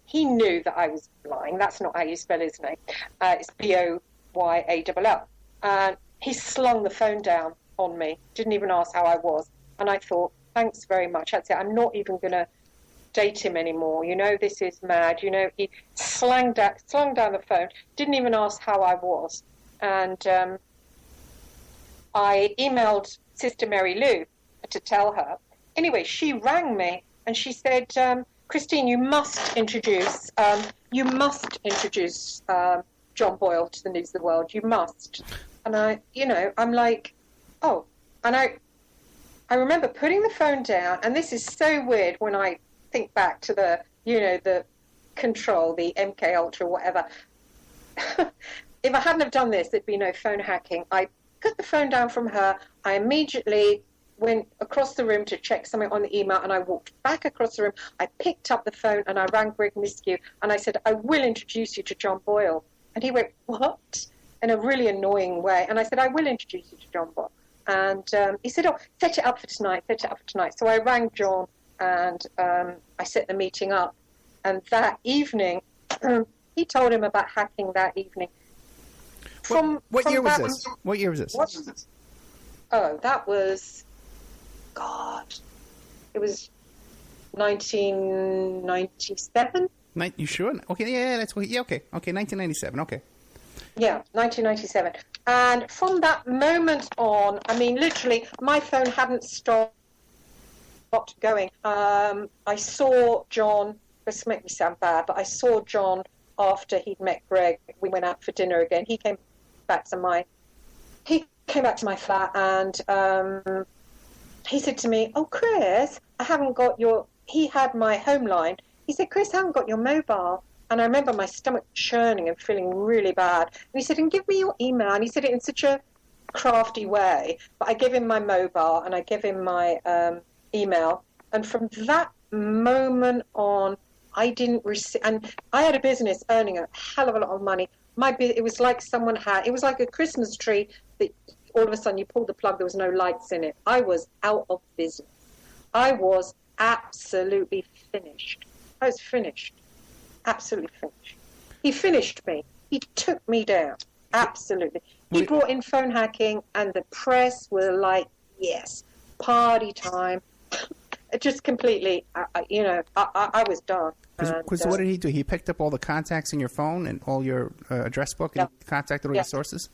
he knew that I was lying. That's not how you spell his name. It's B-O-Y-A-L-L. And he slung the phone down on me, didn't even ask how I was. And I thought, thanks very much. That's it. I'm not even going to date him anymore. This is mad. He slung down the phone, didn't even ask how I was. And I emailed Sister Mary Lou to tell her. Anyway, she rang me and she said, Christine, you must introduce John Boyle to the News of the World. You must. And I'm like, oh. And I remember putting the phone down, and this is so weird when I think back to the control, the MK Ultra, whatever. If I hadn't have done this, there'd be no phone hacking. I put the phone down from her. I immediately went across the room to check something on the email, and I walked back across the room. I picked up the phone, and I rang Greg Miskew, and I said, I will introduce you to John Boyle. And he went, what? In a really annoying way. And I said, I will introduce you to John Boyle. And he said, oh, set it up for tonight. So I rang John, and I set the meeting up. And that evening, he told him about hacking that evening. What year was this? What year was this? Oh, that was, God, it was 1997. You sure? Okay, yeah, okay, 1997, okay. Yeah, 1997. And from that moment on, I mean, literally, my phone hadn't stopped going. I saw John, this makes me sound bad, but I saw John after he'd met Greg. We went out for dinner again. He came back to my flat, and he said to me, oh, Chris, I haven't got your... He had my home line. He said, Chris, I haven't got your mobile. And I remember my stomach churning and feeling really bad. And he said, and give me your email. And he said it in such a crafty way. But I gave him my mobile, and I gave him my email. And from that moment on, I didn't receive... And I had a business earning a hell of a lot of money. It was like someone had... It was like a Christmas tree that all of a sudden you pulled the plug, there was no lights in it. I was out of business. I was absolutely finished. I was finished. Absolutely finished. He finished me. He took me down. Absolutely. He brought in phone hacking, and the press were like, yes, party time. Just completely, I was done. Because what did he do? He picked up all the contacts in your phone and all your address book and contacted all your sources?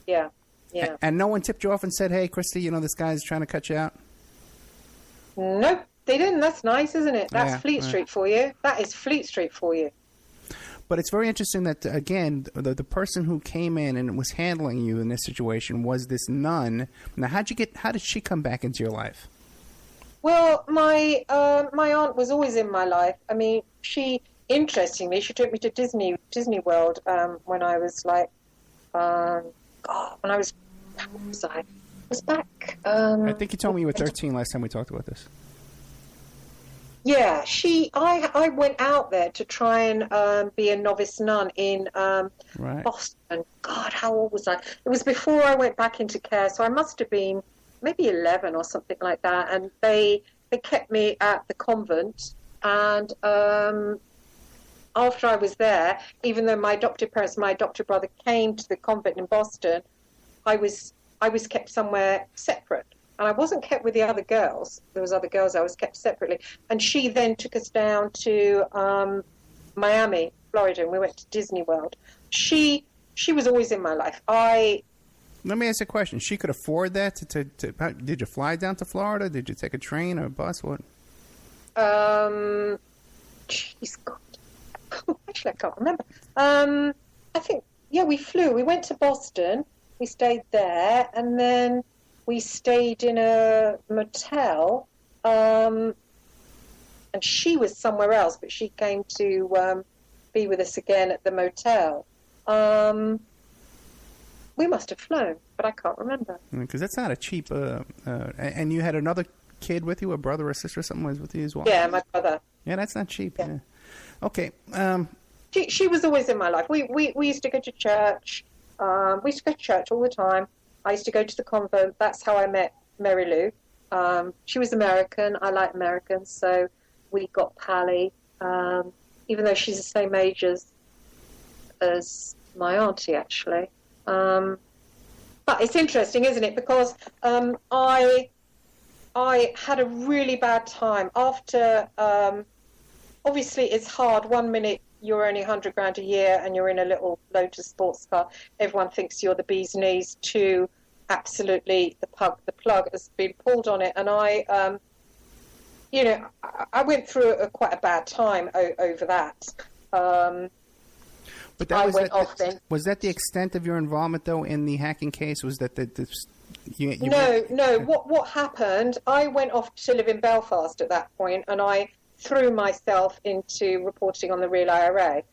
Yeah. Yeah. And no one tipped you off and said, hey, Christy, this guy's trying to cut you out? Nope, they didn't. That's nice, isn't it? That's Fleet Street for you. That is Fleet Street for you. But it's very interesting that, again, the person who came in and was handling you in this situation was this nun. Now, how did she come back into your life? Well, my aunt was always in my life. I mean, interestingly, she took me to Disney World when I was like, how was I? I was back. I think you told me you were 13 last time we talked about this. Yeah, I went out there to try and be a novice nun in Boston. God, how old was I? It was before I went back into care, so I must have been maybe 11 or something like that. And they kept me at the convent. And after I was there, even though my adopted parents, my adopted brother came to the convent in Boston, I was kept somewhere separate. And I wasn't kept with the other girls. There was other girls. I was kept separately. And she then took us down to Miami, Florida, and we went to Disney World. She was always in my life. Let me ask you a question. She could afford that? Did you fly down to Florida? Did you take a train or a bus? What? Jeez, God. Actually, I can't remember. I think, we flew. We went to Boston. We stayed there, and then we stayed in a motel, and she was somewhere else, but she came to be with us again at the motel. We must have flown, but I can't remember. Because that's not a cheap... and you had another kid with you, a brother or sister or something was with you as well? Yeah, my brother. Yeah, that's not cheap. Yeah. Okay. She was always in my life. We used to go to church. We used to go to church all the time. I used to go to the convent. That's how I met Mary Lou. She was American. I like Americans, so we got pally. Even though she's the same age as my auntie, actually. But it's interesting, isn't it? Because I had a really bad time after. Obviously, it's hard. 1 minute you're only $100,000 a year and you're in a little Lotus sports car. Everyone thinks you're the bee's knees. To absolutely the plug has been pulled on it, and I went through quite a bad time over that. But that was that the extent of your involvement, though, in the hacking case? Was that No. What happened? I went off to live in Belfast at that point, and I threw myself into reporting on the real IRA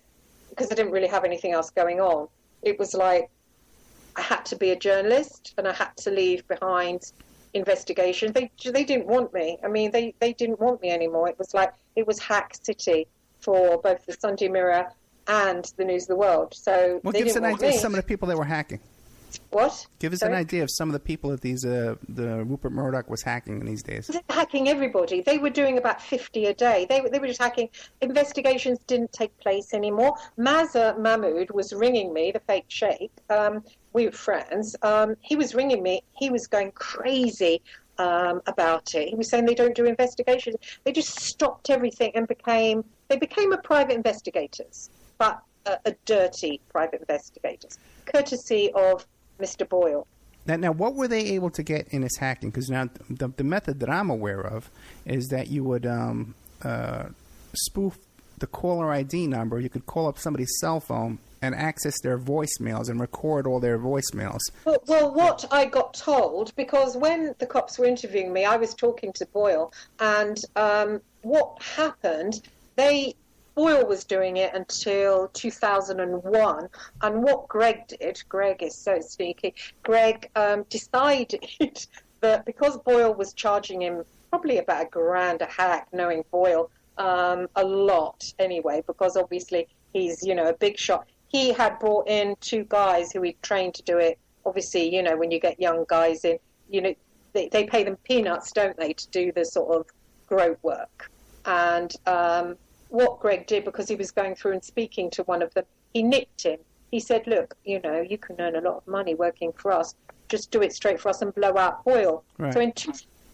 because I didn't really have anything else going on. It was like I had to be a journalist, and I had to leave behind investigation. They didn't want me. I mean, they didn't want me anymore. It was like it was hack city for both the Sunday Mirror and the News of the World. So give us an idea of some of the people that were hacking. What? Give us an idea of some of the people that the Rupert Murdoch was hacking in these days. They're hacking everybody. They were doing about 50 a day. They were just hacking. Investigations didn't take place anymore. Mazza Mahmood was ringing me, the fake sheikh. We were friends. He was ringing me. He was going crazy about it. He was saying they don't do investigations. They just stopped everything and became a private investigators, but a dirty private investigators, courtesy of Mr. Boyle. Now, what were they able to get in this hacking? Because now the method that I'm aware of is that you would spoof the caller ID number. You could call up somebody's cell phone and access their voicemails and record all their voicemails. Well, what I got told, because when the cops were interviewing me, I was talking to Boyle, and what happened, Boyle was doing it until 2001, and what Greg did, Greg is so sneaky, Greg decided that because Boyle was charging him probably about $1,000 a hack, knowing Boyle a lot anyway, because obviously he's, a big shot. He had brought in 2 guys who he'd trained to do it. Obviously, when you get young guys in, they pay them peanuts, don't they, to do the sort of groat work. And what Greg did, because he was going through and speaking to one of them, he nicked him. He said, look, you can earn a lot of money working for us. Just do it straight for us and blow out Boyle. Right. So in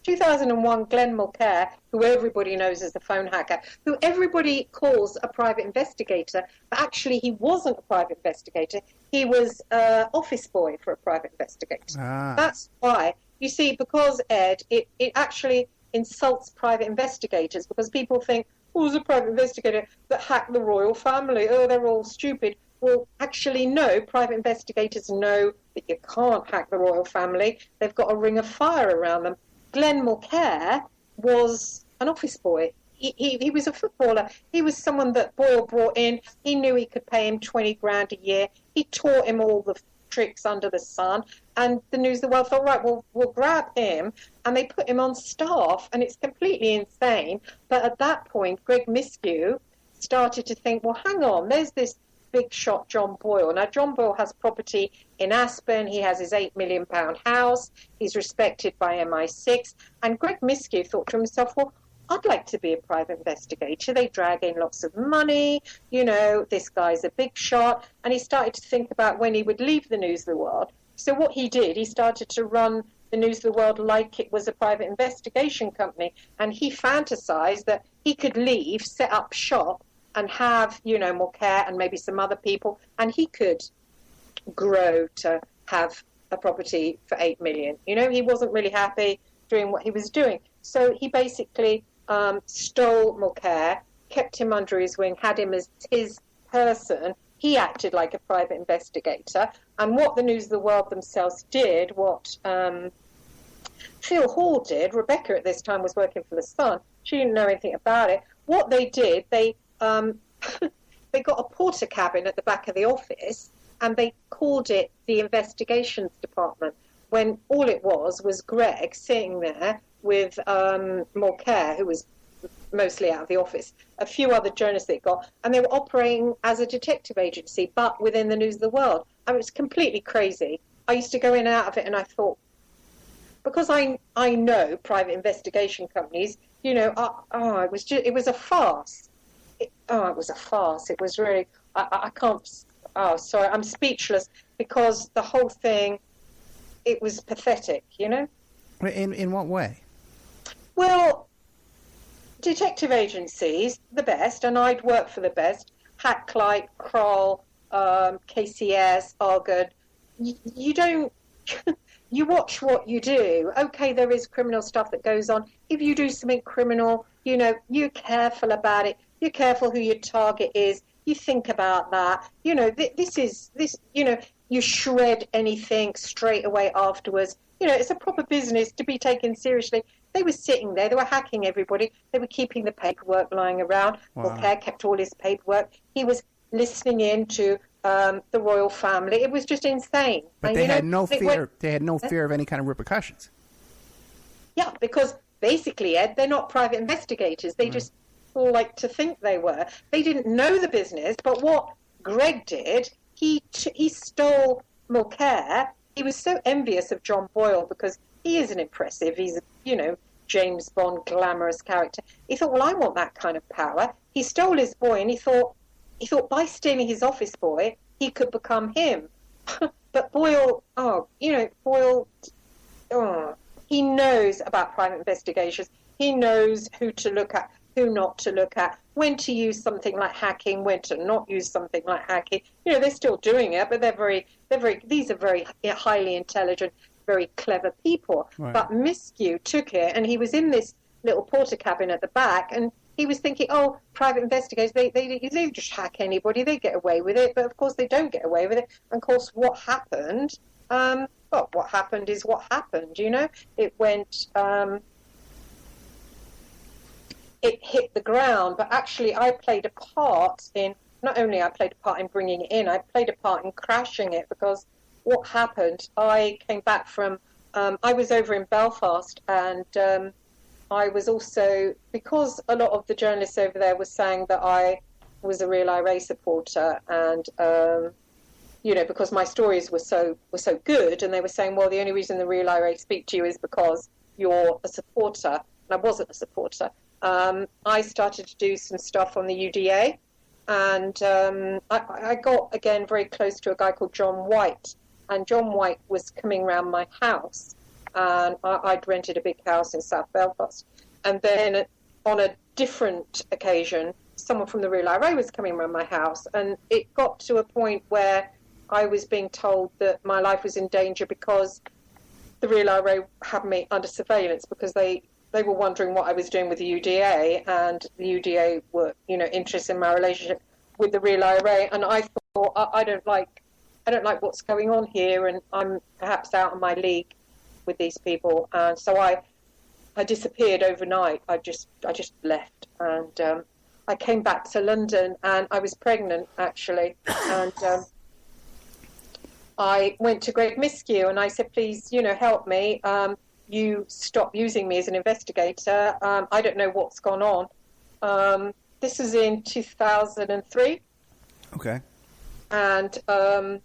2001, Glenn Mulcaire, who everybody knows as the phone hacker, who everybody calls a private investigator, but actually he wasn't a private investigator. He was an office boy for a private investigator. That's why. You see, because, Ed, it actually insults private investigators, because people think, oh, there's a private investigator that hacked the royal family. Oh, they're all stupid. Well, actually, no. Private investigators know that you can't hack the royal family. They've got a ring of fire around them. Glenn Mulcaire was an office boy. He was a footballer. He was someone that Boyle brought in. He knew he could pay him 20 grand a year. He taught him all the tricks under the sun. And the News of the World thought, right, we'll grab him. And they put him on staff. And it's completely insane. But at that point, Greg Miskew started to think, well, hang on, there's this big shot John Boyle. Now, John Boyle has property in Aspen. He has his £8 million house. He's respected by MI6. And Greg Miskew thought to himself, well, I'd like to be a private investigator. They drag in lots of money. You know, this guy's a big shot. And he started to think about when he would leave the News of the World. So what he did, he started to run the News of the World like it was a private investigation company. And he fantasized that he could leave, set up shop, and have, you know, Mulcaire and maybe some other people, and he could grow to have a property for 8 million. You know, he wasn't really happy doing what he was doing. So he basically stole Mulcaire, kept him under his wing, had him as his person. He acted like a private investigator. And what the News of the World themselves did, what Phil Hall did, Rebecca at this time was working for The Sun. She didn't know anything about it. What they did, they got a porter cabin at the back of the office, and they called it the investigations department, when all it was Greg sitting there with Mulcaire, who was mostly out of the office, a few other journalists they got, and they were operating as a detective agency, but within the News of the World. I mean, it's completely crazy. I used to go in and out of it, and I thought, because I know private investigation companies, you know, it was a farce. It was a farce. It was really, I can't, sorry, I'm speechless, because the whole thing, it was pathetic, you know? In what way? Well, detective agencies, the best, and I'd work for the best, Hacklight, Kroll, KCS, Argod, you don't, you watch what you do. Okay, there is criminal stuff that goes on. If you do something criminal, you know, you're careful about it. You're careful who your target is. You think about that. You know, this, you know, you shred anything straight away afterwards. You know, it's a proper business to be taken seriously. They were sitting there. They were hacking everybody. They were keeping the paperwork lying around. Wow. Mulcaire kept all his paperwork. He was listening in to the royal family. It was just insane. But and, they had know, no fear. They had no fear of any kind of repercussions. Yeah, because basically, Ed, they're not private investigators. They just like to think they were. They didn't know the business. But what Greg did, he stole Mulcaire. He was so envious of John Boyle because he isn't impressive. He's, you know, James Bond glamorous character. He thought, well, I want that kind of power. He stole his boy, and he thought by stealing his office boy, he could become him. But Boyle, he knows about private investigations. He knows who to look at, who not to look at, when to use something like hacking, when to not use something like hacking. You know, they're still doing it, but these are very highly intelligent, very clever people. Right. But Miskew took it, and he was in this little porter cabin at the back, and he was thinking, oh, private investigators, they just hack anybody, they get away with it. But of course they don't get away with it. And of course what happened, what happened is what happened, you know. It went, it hit the ground, but actually I played a part in, not only I played a part in bringing it in, I played a part in crashing it, because what happened, I came back from, I was over in Belfast, and I was also, because a lot of the journalists over there were saying that I was a real IRA supporter, and you know, because my stories were so good, and they were saying, well, the only reason the real IRA speak to you is because you're a supporter, and I wasn't a supporter. I started to do some stuff on the UDA, and I got, again, very close to a guy called John White, and John White was coming around my house, and I'd rented a big house in South Belfast. And then on a different occasion, someone from the Real IRA was coming around my house, and it got to a point where I was being told that my life was in danger because the Real IRA had me under surveillance, because they were wondering what I was doing with the UDA, and the UDA were, interested in my relationship with the Real IRA. And I thought, I don't like what's going on here, and I'm perhaps out of my league with these people. And so I disappeared overnight. I just left, and I came back to London, and I was pregnant actually, and I went to Greg Miskew and I said, please, help me. You stop using me as an investigator. I don't know what's gone on. This is in 2003. Okay. And I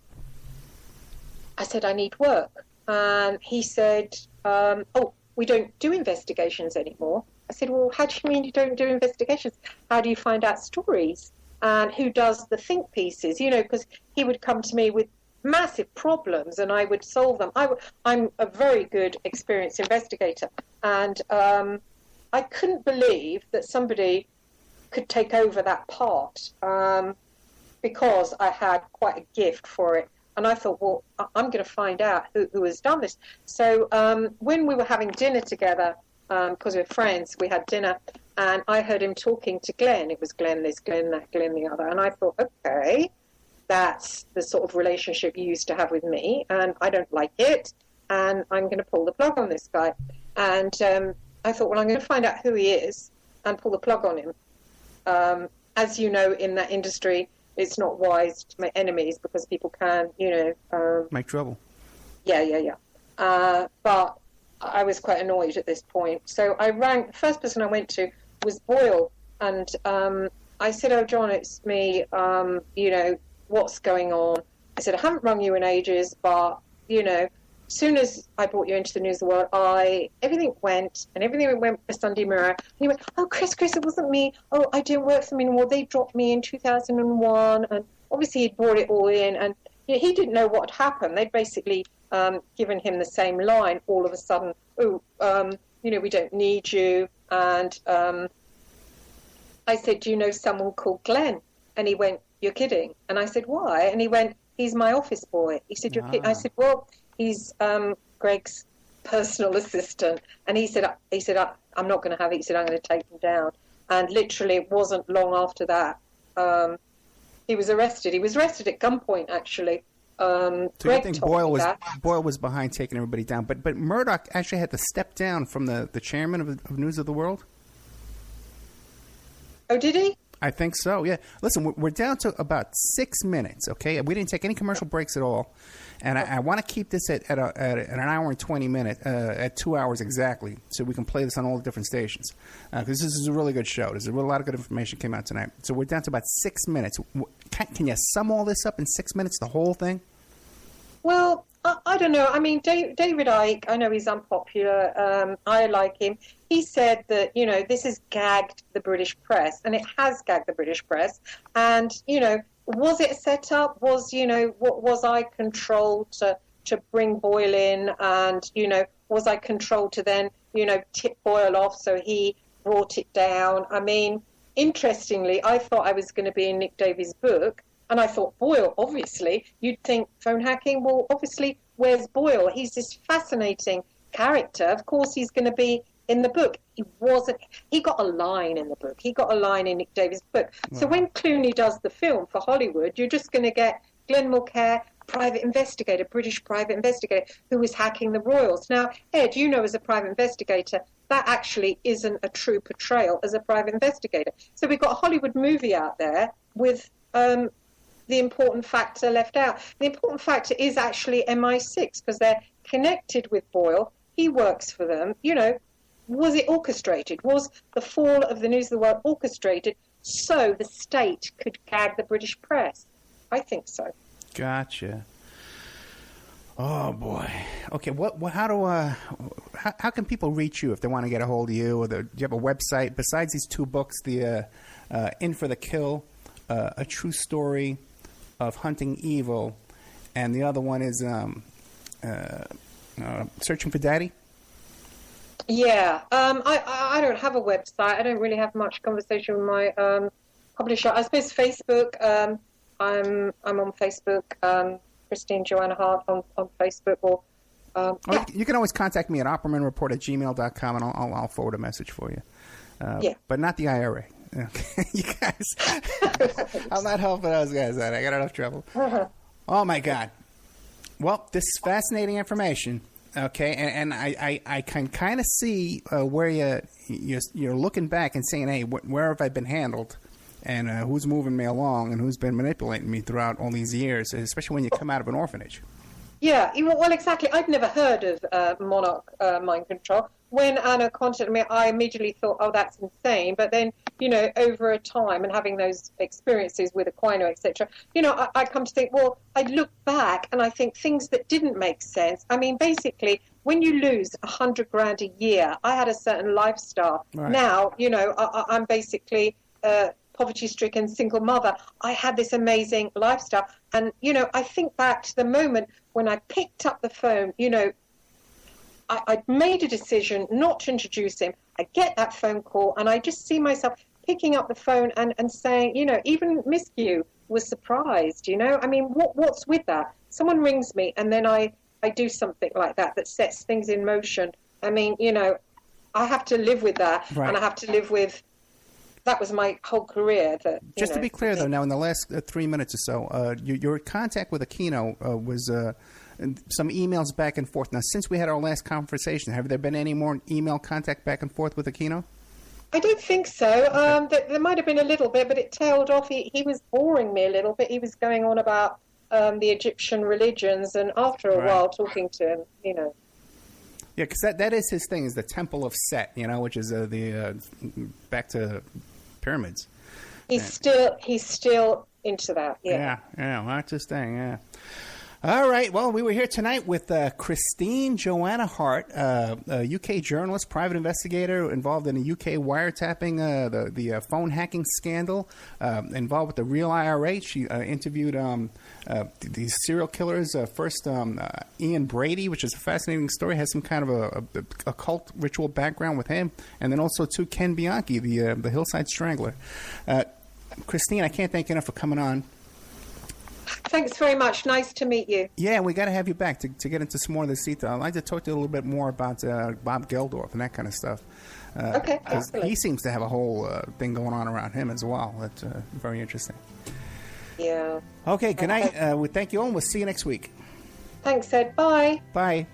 said, I need work. And he said, we don't do investigations anymore. I said, well, how do you mean you don't do investigations? How do you find out stories? And who does the think pieces? Because he would come to me with massive problems and I would solve them. I'm a very good, experienced investigator. And I couldn't believe that somebody could take over that part because I had quite a gift for it. And I thought, well, I'm going to find out who has done this. So when we were having dinner together, because we're friends, we had dinner, and I heard him talking to Glenn. It was Glenn this, Glenn that, Glenn the other. And I thought, okay, that's the sort of relationship you used to have with me, and I don't like it, and I'm going to pull the plug on this guy. And I thought, well, I'm going to find out who he is and pull the plug on him. As you know, in that industry, it's not wise to make enemies because people can, make trouble. Yeah. But I was quite annoyed at this point. So I rang, the first person I went to was Boyle. And I said, oh, John, it's me. What's going on? I said, I haven't rung you in ages, but, as soon as I brought you into the News of the World, everything went for Sunday Mirror. And he went, oh, Chris, it wasn't me. Oh, I didn't work for them anymore. They dropped me in 2001. And obviously he'd brought it all in. And he didn't know what had happened. They'd basically given him the same line all of a sudden. Oh, we don't need you. And I said, do you know someone called Glenn? And he went, you're kidding. And I said, why? And he went, he's my office boy. He said, you're kidding. I said, well, he's Greg's personal assistant. And he said, I'm not going to have it. He said, I'm going to take him down. And literally it wasn't long after that. He was arrested. He was arrested at gunpoint, actually. So you think Boyle was behind taking everybody down. But Murdoch actually had to step down from the chairman of News of the World? Oh, did he? I think so, yeah. Listen, we're down to about 6 minutes, okay? We didn't take any commercial breaks at all. And I want to keep this at an hour and 20 minutes, at 2 hours exactly, so we can play this on all the different stations. Because this is a really good show. There's a lot of good information came out tonight. So we're down to about 6 minutes. Can you sum all this up in 6 minutes, the whole thing? Well, I don't know. I mean, David Icke, I know he's unpopular. I like him. He said that, this has gagged the British press, and it has gagged the British press. And, was it a setup? Was I controlled to bring Boyle in? And, was I controlled to then, tip Boyle off so he brought it down? I mean, interestingly, I thought I was going to be in Nick Davies' book. And I thought, Boyle, obviously, you'd think phone hacking. Well, obviously, where's Boyle? He's this fascinating character. Of course, he's going to be in the book. He wasn't. He got a line in the book. He got a line in Nick Davies' book. Wow. So when Clooney does the film for Hollywood, you're just going to get Glenn Mulcair, private investigator, British private investigator, who was hacking the royals. Now, Ed, as a private investigator, that actually isn't a true portrayal as a private investigator. So we've got a Hollywood movie out there with the important factor left out. The important factor is actually MI6 because they're connected with Boyle. He works for them. Was it orchestrated? Was the fall of the News of the World orchestrated so the state could gag the British press? I think so. Gotcha. Oh boy. Okay. How can people reach you if they want to get a hold of you? Or do you have a website besides these two books? The In for the Kill, A True Story of Hunting Evil, and the other one is Searching for Daddy. Yeah, I don't have a website. I don't really have much conversation with my publisher. I suppose Facebook. I'm on Facebook. Christine Joanna Hart on Facebook. Or yeah. You can always contact me at oppermanreport@gmail.com, and I'll forward a message for you. Yeah, but not the IRA. Okay, you guys. I'm not helping those guys out. I got enough trouble. Oh my God. Well, this is fascinating information. Okay, and I can kind of see where you're looking back and saying, hey, where have I been handled, and who's moving me along, and who's been manipulating me throughout all these years, especially when you come out of an orphanage. Yeah, well, exactly. I'd never heard of monarch mind control. When Anna contacted me, I immediately thought, oh, that's insane. But then, over a time and having those experiences with Aquino, etc., I come to think, well, I look back and I think things that didn't make sense. I mean, basically, when you lose $100,000 a year, I had a certain lifestyle. Right. Now, I'm basically poverty-stricken single mother. I had this amazing lifestyle. And, I think back to the moment when I picked up the phone, I made a decision not to introduce him. I get that phone call, and I just see myself picking up the phone and saying, even Miss Q was surprised, I mean, what's with that? Someone rings me, and then I do something like that sets things in motion. I mean, I have to live with that, right. And I have to live with, that was my whole career. Just to be clear, though, now in the last 3 minutes or so, your contact with Aquino was... some emails back and forth. Now, since we had our last conversation, have there been any more email contact back and forth with Aquino? I don't think so. Okay. There might have been a little bit, but it tailed off. He was boring me a little bit. He was going on about the Egyptian religions, and after a while talking to him, Yeah, because that is his thing, is the Temple of Set, which is the back to pyramids. He's still into that, yeah. Yeah, that's his thing, yeah. All right. Well, we were here tonight with Christine Joanna Hart, a UK journalist, private investigator involved in a UK wiretapping, the phone hacking scandal, involved with the real IRA. She interviewed the serial killers. First, Ian Brady, which is a fascinating story, has some kind of a occult ritual background with him, and then also to Ken Bianchi, the Hillside Strangler. Christine, I can't thank you enough for coming on. Thanks very much. Nice to meet you. Yeah, we got to have you back to get into some more of this detail. I'd like to talk to you a little bit more about Bob Geldorf and that kind of stuff. Okay, excellent. He seems to have a whole thing going on around him as well. That's very interesting. Yeah. Okay, good night. We thank you all, and we'll see you next week. Thanks, Ed. Bye. Bye.